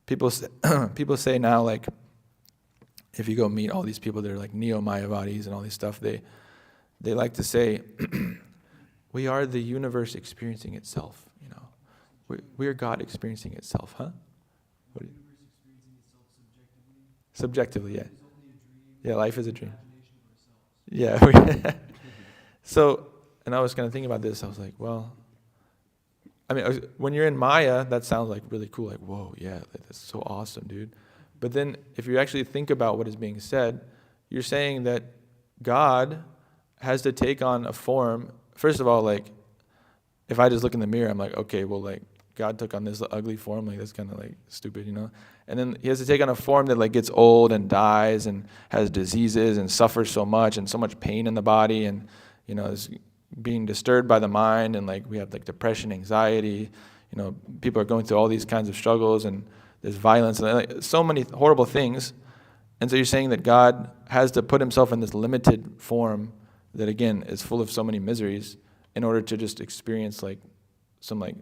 People say now, like, if you go meet all these people that are like neo-Mayavadis and all these stuff, they like to say, we are the universe experiencing itself. We are God experiencing itself, huh? What? Subjectively, yeah. Yeah, life is a dream. Yeah. So, and I was kind of thinking about this. I was like, well, when you're in Maya, that sounds like really cool. Like, whoa, yeah, that's so awesome, dude. But then if you actually think about what is being said, you're saying that God has to take on a form. First of all, like, if I just look in the mirror, I'm like, okay, well, like, God took on this ugly form, like that's kind of like stupid, you know? And then he has to take on a form that like gets old and dies and has diseases and suffers so much and so much pain in the body and, you know, is being disturbed by the mind, and like we have like depression, anxiety, you know, people are going through all these kinds of struggles, and there's violence and like, so many horrible things. And so you're saying that God has to put himself in this limited form that, again, is full of so many miseries in order to just experience like some like,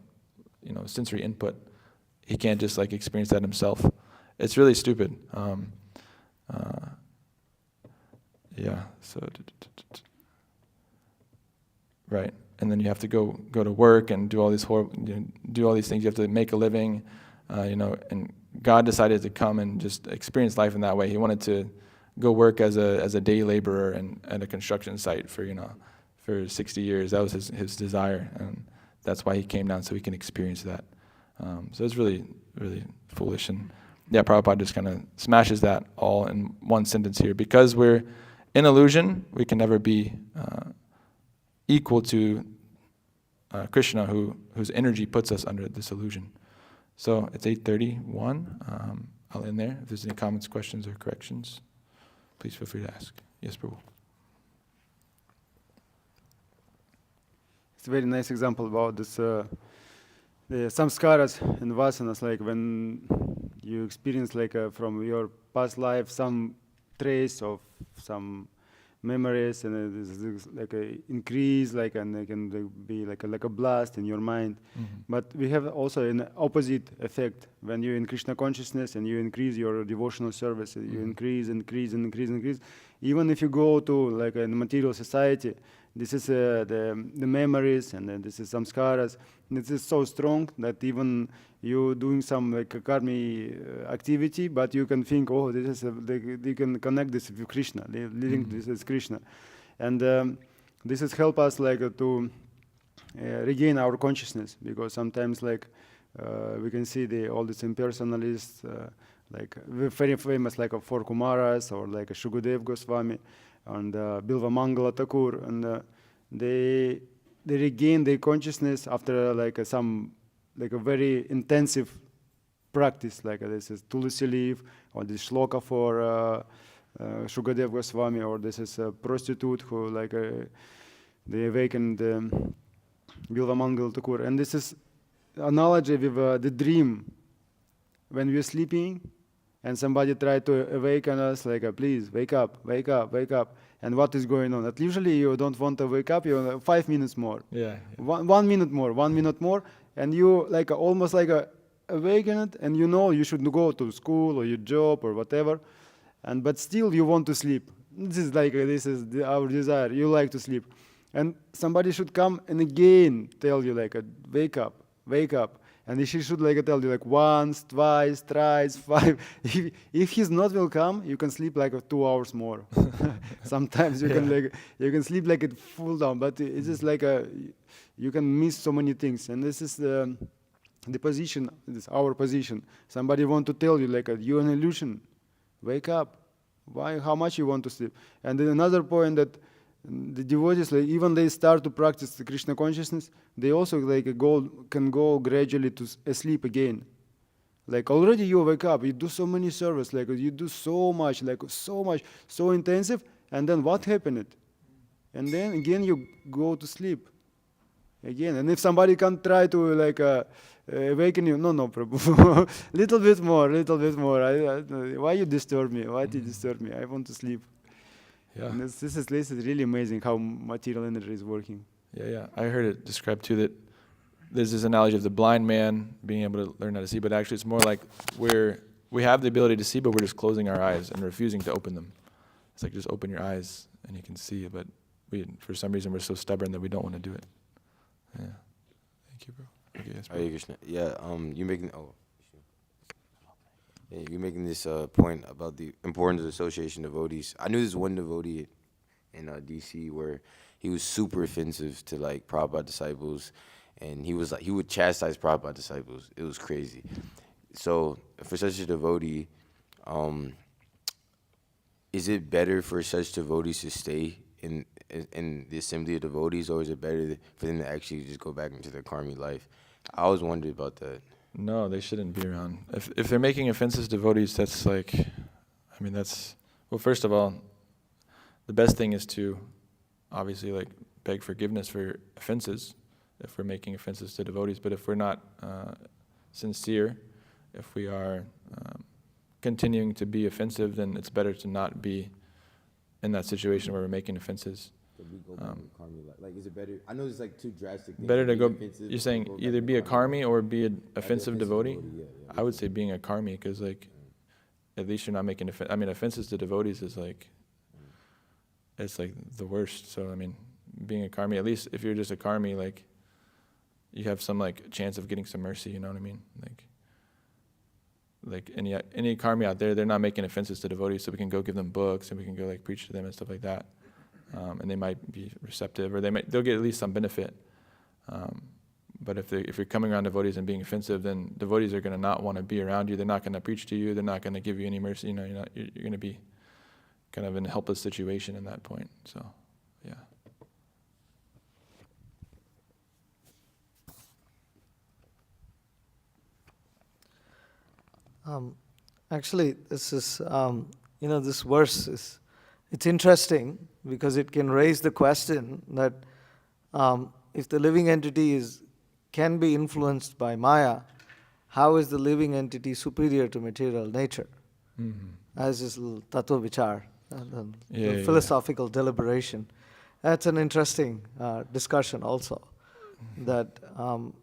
you know, sensory input. He can't just like experience that himself. It's really stupid. Yeah, so, right. And then you have to go to work and do all these do all these things. You have to make a living, you know, and God decided to come and just experience life in that way. He wanted to go work as a day laborer at a construction site for 60 years. That was his desire, and that's why he came down, so he can experience that. So it's really, really foolish. And yeah, Prabhupada just kind of smashes that all in one sentence here. Because we're in illusion, we can never be equal to Krishna, whose energy puts us under this illusion. So it's 8:31. I'll end there. If there's any comments, questions, or corrections, please feel free to ask. Yes, Prabhu. It's a very nice example about this, the samskaras and vasanas, like when you experience like from your past life some trace of some memories, and there's like a increase, like, and it can be like a blast in your mind. Mm-hmm. But we have also an opposite effect when you're in Krishna consciousness and you increase your devotional service. You increase. Even if you go to like a material society, this is the memories, and then this is samskaras. This is so strong that even you doing some like a karmi activity, but you can think, oh, this is they can connect this with Krishna, leading this is Krishna, and this has helped us like to regain our consciousness, because sometimes like we can see all these impersonalists, like very famous like four Kumaras, or like Shukadev Goswami and Bilva Mangala Thakur, and they regain their consciousness after like some like a very intensive practice, like this is Tulsi leaf, or this shloka for Shukadev Goswami, or this is a prostitute who like they awakened Bilva Mangala Thakur. And this is analogy with the dream. When we're sleeping and somebody tried to awaken us, like, please, wake up, wake up, wake up. And what is going on? That usually you don't want to wake up, you 5 minutes more. Yeah. 1 minute more, 1 minute more. And you like almost like awakened, and you know you should go to school or your job or whatever. But still you want to sleep. This is our desire. You like to sleep. And somebody should come and again tell you like, wake up, wake up. And she should like tell you like once, twice, thrice, 5. If he's not will come, you can sleep like 2 hours more. Sometimes you can sleep like it full down, but it's just like you can miss so many things. And this is the position, this is our position. Somebody want to tell you like you're an illusion. Wake up. Why? How much you want to sleep? And then another point that the devotees, like, even they start to practice the Krishna consciousness, they also like can go gradually to sleep again. Like already you wake up, you do so many service, like you do so much, so intensive, and then what happened? And then again you go to sleep again. And if somebody can try to like awaken you, no, Prabhu, little bit more. Why you disturb me? Why did you disturb me? I want to sleep. Yeah. And this is really amazing how material energy is working. Yeah. I heard it described too that there's this analogy of the blind man being able to learn how to see, but actually it's more like we have the ability to see, but we're just closing our eyes and refusing to open them. It's like just open your eyes and you can see, but for some reason we're so stubborn that we don't want to do it. Yeah. Thank you, bro. Okay, yes, bro. Ali-Krishna. Yeah, you're making this point about the importance of association devotees. I knew this one devotee in DC where he was super offensive to like Prabhupada disciples, and he was like, he would chastise Prabhupada disciples. It was crazy. So for such a devotee, is it better for such devotees to stay in the assembly of devotees, or is it better for them to actually just go back into their karmic life? I always wondered about that. No, they shouldn't be around. If they're making offenses to devotees, that's like, I mean, that's, well, first of all, the best thing is to obviously like beg forgiveness for offenses if we're making offenses to devotees. But if we're not sincere, if we are continuing to be offensive, then it's better to not be in that situation where we're making offenses. Like, is it better? I know it's like two drastic things. Better to go, offensive, you're saying go back either to be a karmi. karmi or be an offensive devotee? Yeah. I would say being a karmi, because like, at least you're not making, I mean, offenses to devotees is like, it's like the worst. So I mean, being a karmi, at least if you're just a karmi, like, you have some like chance of getting some mercy, you know what I mean? Like any karmi out there, they're not making offenses to devotees, so we can go give them books and we can go like preach to them and stuff like that. And they might be receptive, or they'll get at least some benefit. But if you're coming around devotees and being offensive, then devotees are going to not want to be around you. They're not going to preach to you. They're not going to give you any mercy. You know, you're going to be kind of in a helpless situation in that point. So, yeah. Actually, this is, this verse is, it's interesting because it can raise the question that if the living entity can be influenced by Maya, how is the living entity superior to material nature? Mm-hmm. As is tattva vichar, Yeah. philosophical deliberation. That's an interesting discussion also. That, how,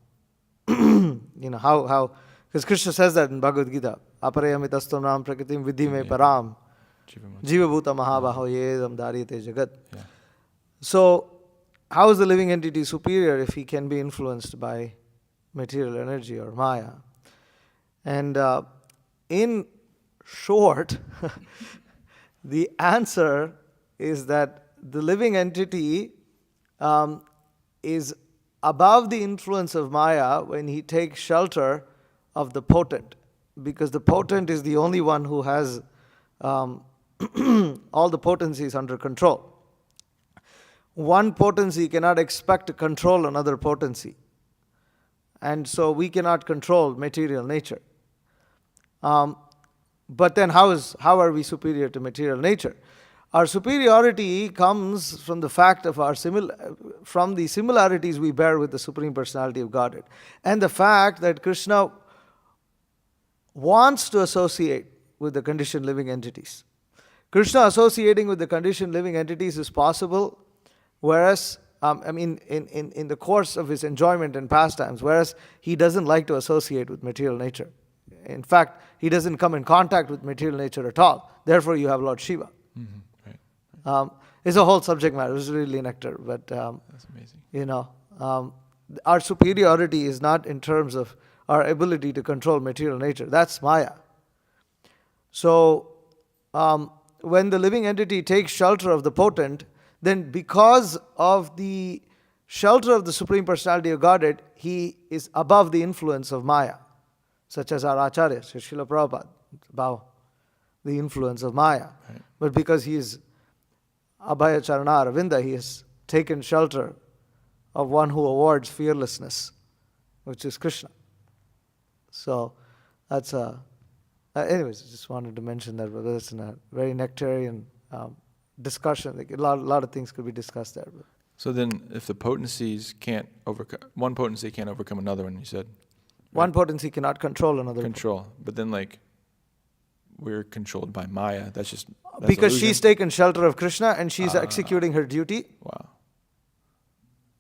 because Krishna says that in Bhagavad Gita, aparayamitastam nam prakritim vidhi me param, jiva bhuta mahabaho yedam daryate jagat. Yeah. So, how is the living entity superior if he can be influenced by material energy or Maya? And in short, the answer is that the living entity is above the influence of Maya when he takes shelter of the potent, because the potent is the only one who has all the potencies under control. One potency cannot expect to control another potency. And so we cannot control material nature. But then how are we superior to material nature? Our superiority comes from the fact of from the similarities we bear with the Supreme Personality of Godhead. And the fact that Krishna wants to associate with the conditioned living entities. Krishna associating with the conditioned living entities is possible, whereas, in the course of his enjoyment and pastimes, whereas he doesn't like to associate with material nature. In fact, he doesn't come in contact with material nature at all. Therefore, you have Lord Shiva. Mm-hmm. Right. It's a whole subject matter. It's really nectar. But, That's amazing. Our superiority is not in terms of our ability to control material nature. That's Maya. So, when the living entity takes shelter of the potent, then because of the shelter of the Supreme Personality of Godhead, he is above the influence of Maya, such as our Acharya, Srila Prabhupada, above the influence of Maya. Right. But because he is Abhaya Charana Aravinda, he has taken shelter of one who awards fearlessness, which is Krishna. So that's anyways, I just wanted to mention that, but that's a very nectarian discussion. Like a lot of things could be discussed there. But. So then, if the potencies can't overcome, one potency can't overcome another one, you said? One potency cannot control another. Control. But then, like, we're controlled by Maya. That's because illusion. she's taken shelter of Krishna and she's executing her duty. Wow.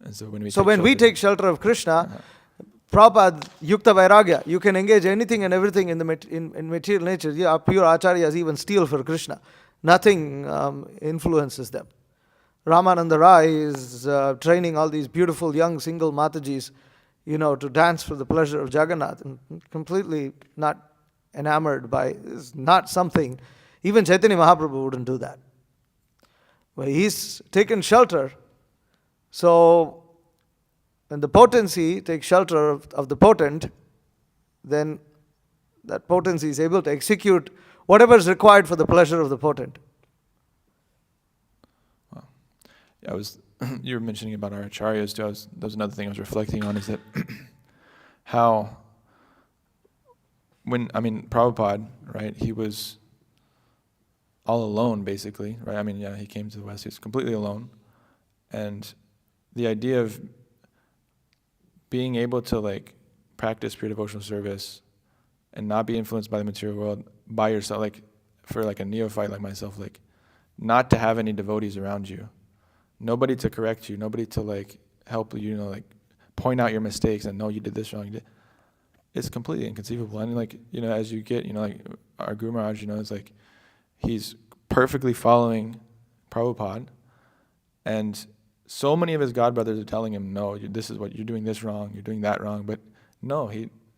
And so when we take shelter of Krishna, Prabhupada, Yukta Vairagya, you can engage anything and everything in material nature. Yeah, pure acharyas even steal for Krishna. Nothing influences them. Ramananda Rai is training all these beautiful young single Matajis, to dance for the pleasure of Jagannath, and completely not enamored by, it's not something, even Chaitanya Mahaprabhu wouldn't do that. But he's taken shelter, so when the potency takes shelter of the potent, then that potency is able to execute whatever is required for the pleasure of the potent. Wow. Yeah, you were mentioning about our acharyas too. That was another thing I was reflecting on, is that how Prabhupada, right, he was all alone basically, right? I mean, yeah, he came to the West, he was completely alone. And the idea of being able to like practice pure devotional service and not be influenced by the material world by yourself, like for like a neophyte like myself, like not to have any devotees around you, nobody to correct you, nobody to like help you, like point out your mistakes and no, you did this wrong. It's completely inconceivable. And like, as you get, like our Guru Maharaj, it's like he's perfectly following Prabhupada, and so many of his godbrothers are telling him, no, this is what you're doing, this wrong, you're doing that wrong. But no,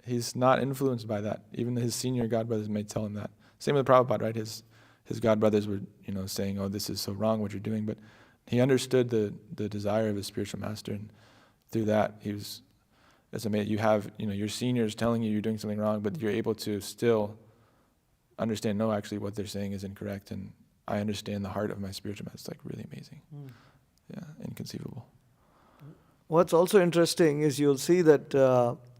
he's not influenced by that. Even his senior godbrothers may tell him that. Same with Prabhupada, right? His godbrothers were, saying, oh, this is so wrong what you're doing. But he understood the desire of his spiritual master, and through that, it's amazing. You have, your seniors telling you you're doing something wrong, but you're able to still understand, no, actually what they're saying is incorrect, and I understand the heart of my spiritual master. It's like really amazing. Yeah, inconceivable. What's also interesting is you'll see that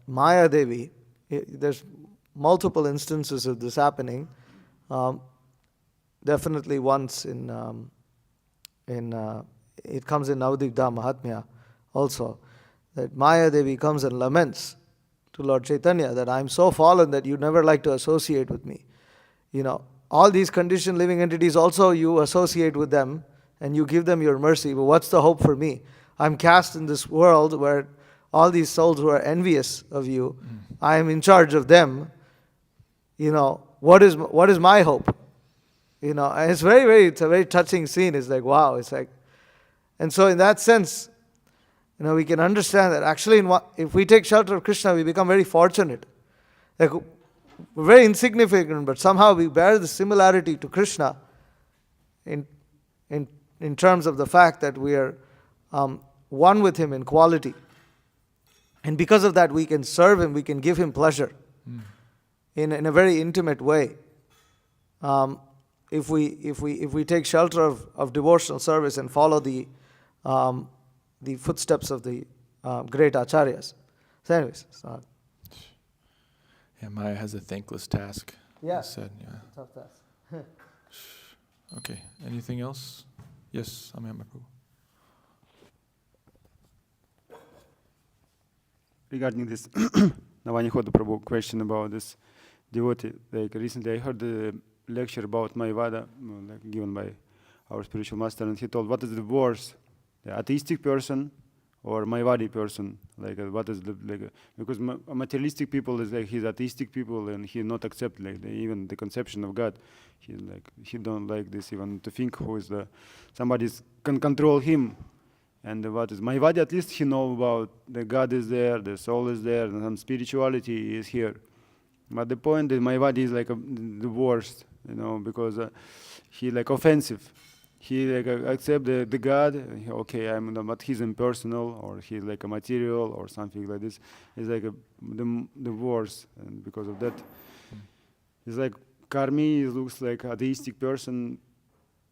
Maya Devi, there's multiple instances of this happening. Definitely once it comes in Navadvipda Mahatmya also, that Maya Devi comes and laments to Lord Chaitanya that I'm so fallen that you never like to associate with me. All these conditioned living entities also you associate with them and you give them your mercy, but what's the hope for me? I'm cast in this world where all these souls who are envious of you, I am in charge of them. What is my hope? And it's it's a very touching scene. It's like, wow, it's like, and so in that sense, we can understand that actually if we take shelter of Krishna, we become very fortunate. Like, we're very insignificant, but somehow we bear the similarity to Krishna in terms of the fact that we are one with him in quality. And because of that, we can serve him, we can give him pleasure in a very intimate way. If we take shelter of devotional service and follow the footsteps of the great acharyas. So anyways, yeah, Maya has a thankless task. Yeah. Said, yeah. Tough task. Okay. Anything else? Yes, Amaya Prabhu. Regarding this Navanihoda Prabhu question about this devotee, like recently I heard the lecture about Mayavada, given by our spiritual master, and he told what is the worst, the atheistic person or Mayavadi person, what is because materialistic people is like he's atheistic people and he not accept even the conception of God. He don't like this even to think who is somebody can control him. And what is Mayavadi, at least he know about the God is there, the soul is there, and some spirituality is here. But the point is Mayavadi is the worst, because he offensive. He accept the God. Okay, but he's impersonal, or he's a material, or something like this. It's the worst, and because of that, it's like Karmi looks like atheistic person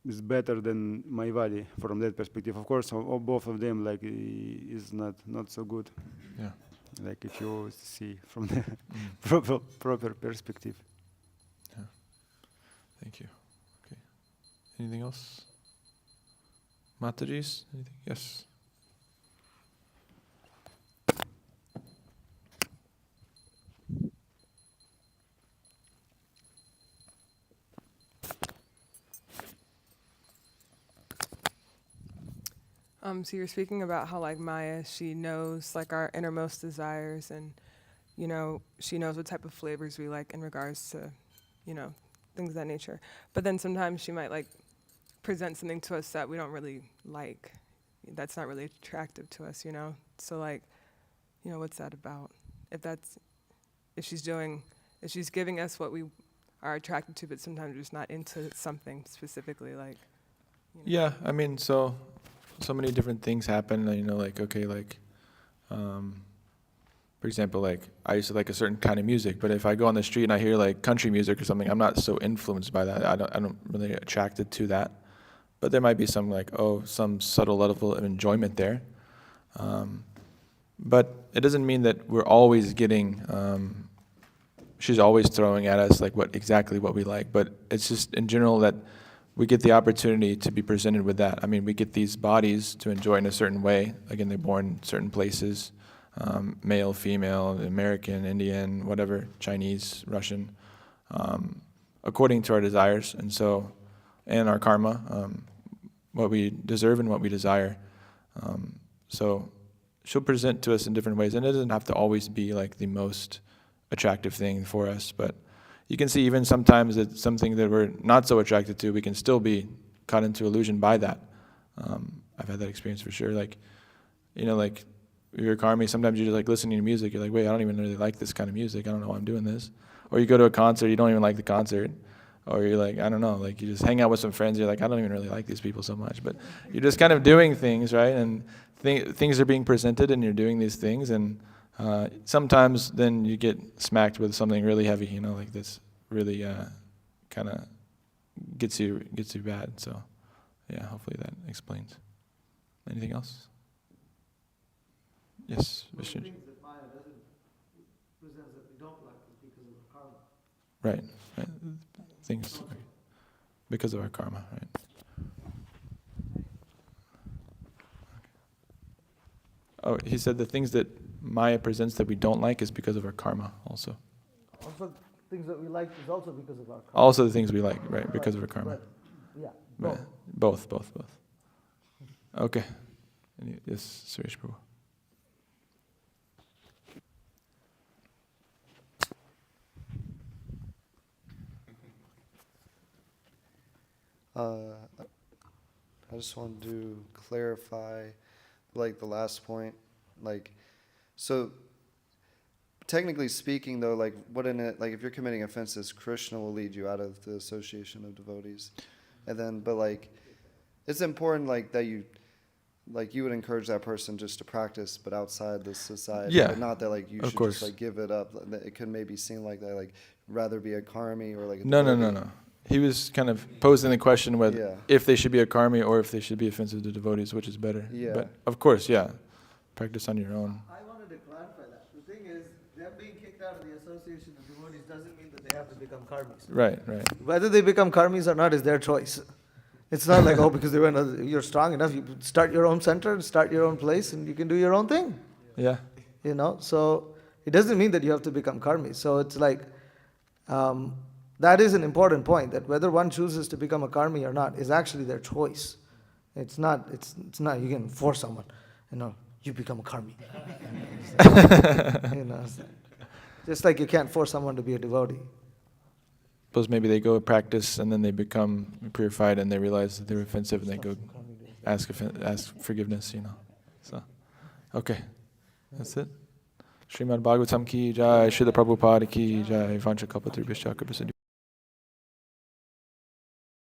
is better than Mayavadi from that perspective. Of course, both of them is not so good. Yeah. If you see from the proper perspective. Yeah. Thank you. Okay. Anything else? Matajis? Anything? Yes. So you're speaking about how Maya, she knows our innermost desires, and she knows what type of flavors we like in regards to things of that nature. But then sometimes she might present something to us that we don't really like, that's not really attractive to us, So what's that about? If she's giving us what we are attracted to, but sometimes we're just not into something specifically, Yeah, so many different things happen, for example, I used to like a certain kind of music, but if I go on the street and I hear country music or something, I'm not so influenced by that. I don't really attracted to that. But there might be some some subtle level of enjoyment there. But it doesn't mean that we're always getting, she's always throwing at us like exactly what we like. But it's just in general that we get the opportunity to be presented with that. I mean, we get these bodies to enjoy in a certain way. Again, they're born in certain places, male, female, American, Indian, whatever, Chinese, Russian, according to our desires. And our karma, what we deserve and what we desire. So she'll present to us in different ways, and it doesn't have to always be like the most attractive thing for us, but you can see even sometimes it's something that we're not so attracted to, we can still be caught into illusion by that. I've had that experience for sure. Like, like you're a karmi, sometimes you're just like listening to music, you're like, wait, I don't even really like this kind of music, I don't know why I'm doing this. Or you go to a concert, you don't even like the concert. Or you're like, I don't know, like you just hang out with some friends, you're like, I don't even really like these people so much. But you're just kind of doing things, right? And things are being presented and you're doing these things. And sometimes then you get smacked with something really heavy, like this really kind of gets you bad. So yeah, hopefully that explains. Anything else? Yes, Vishnu. Things that Maya doesn't present that we don't like is because of our karma. Right. Things because of our karma, right? Oh, he said the things that Maya presents that we don't like is because of our karma also. Also, things that we like is also because of our karma. Also the things we like, right, because of our karma. But, yeah, Right. both. Both. Okay. Yes, Suresh Prabhu. I just wanted to clarify, like the last point, like, so technically speaking though, like what in it, like if you're committing offenses, Krishna will lead you out of the association of devotees. And then, but like, it's important like that you would encourage that person just to practice, but outside the society. Yeah, But not that like you of should course. just like give it up. It could maybe seem like that, like rather be a karmi or like a No. devotee. He was kind of posing the question whether Yeah. if they should be a karmi or if they should be offensive to devotees, which is better. Yeah. But of course, yeah, practice on your own. I wanted to clarify that. The thing is, them being kicked out of the association of devotees doesn't mean that they have to become karmis. Right. Whether they become karmis or not is their choice. It's not like, oh, because you're strong enough, you start your own center, start your own place, and you can do your own thing. Yeah. So it doesn't mean that you have to become karmis. So it's like, that is an important point, that whether one chooses to become a karmi or not is actually their choice. It's not, you can force someone, you become a karmi. Just like you can't force someone to be a devotee. Suppose maybe they go practice and then they become purified and they realize that they're offensive and they go ask forgiveness, So, okay, that's it. Srimad Bhagavatam ki jai, Srila Prabhupada ki jai, Vancha Kalpatarubhyascha Kripa Sindhu.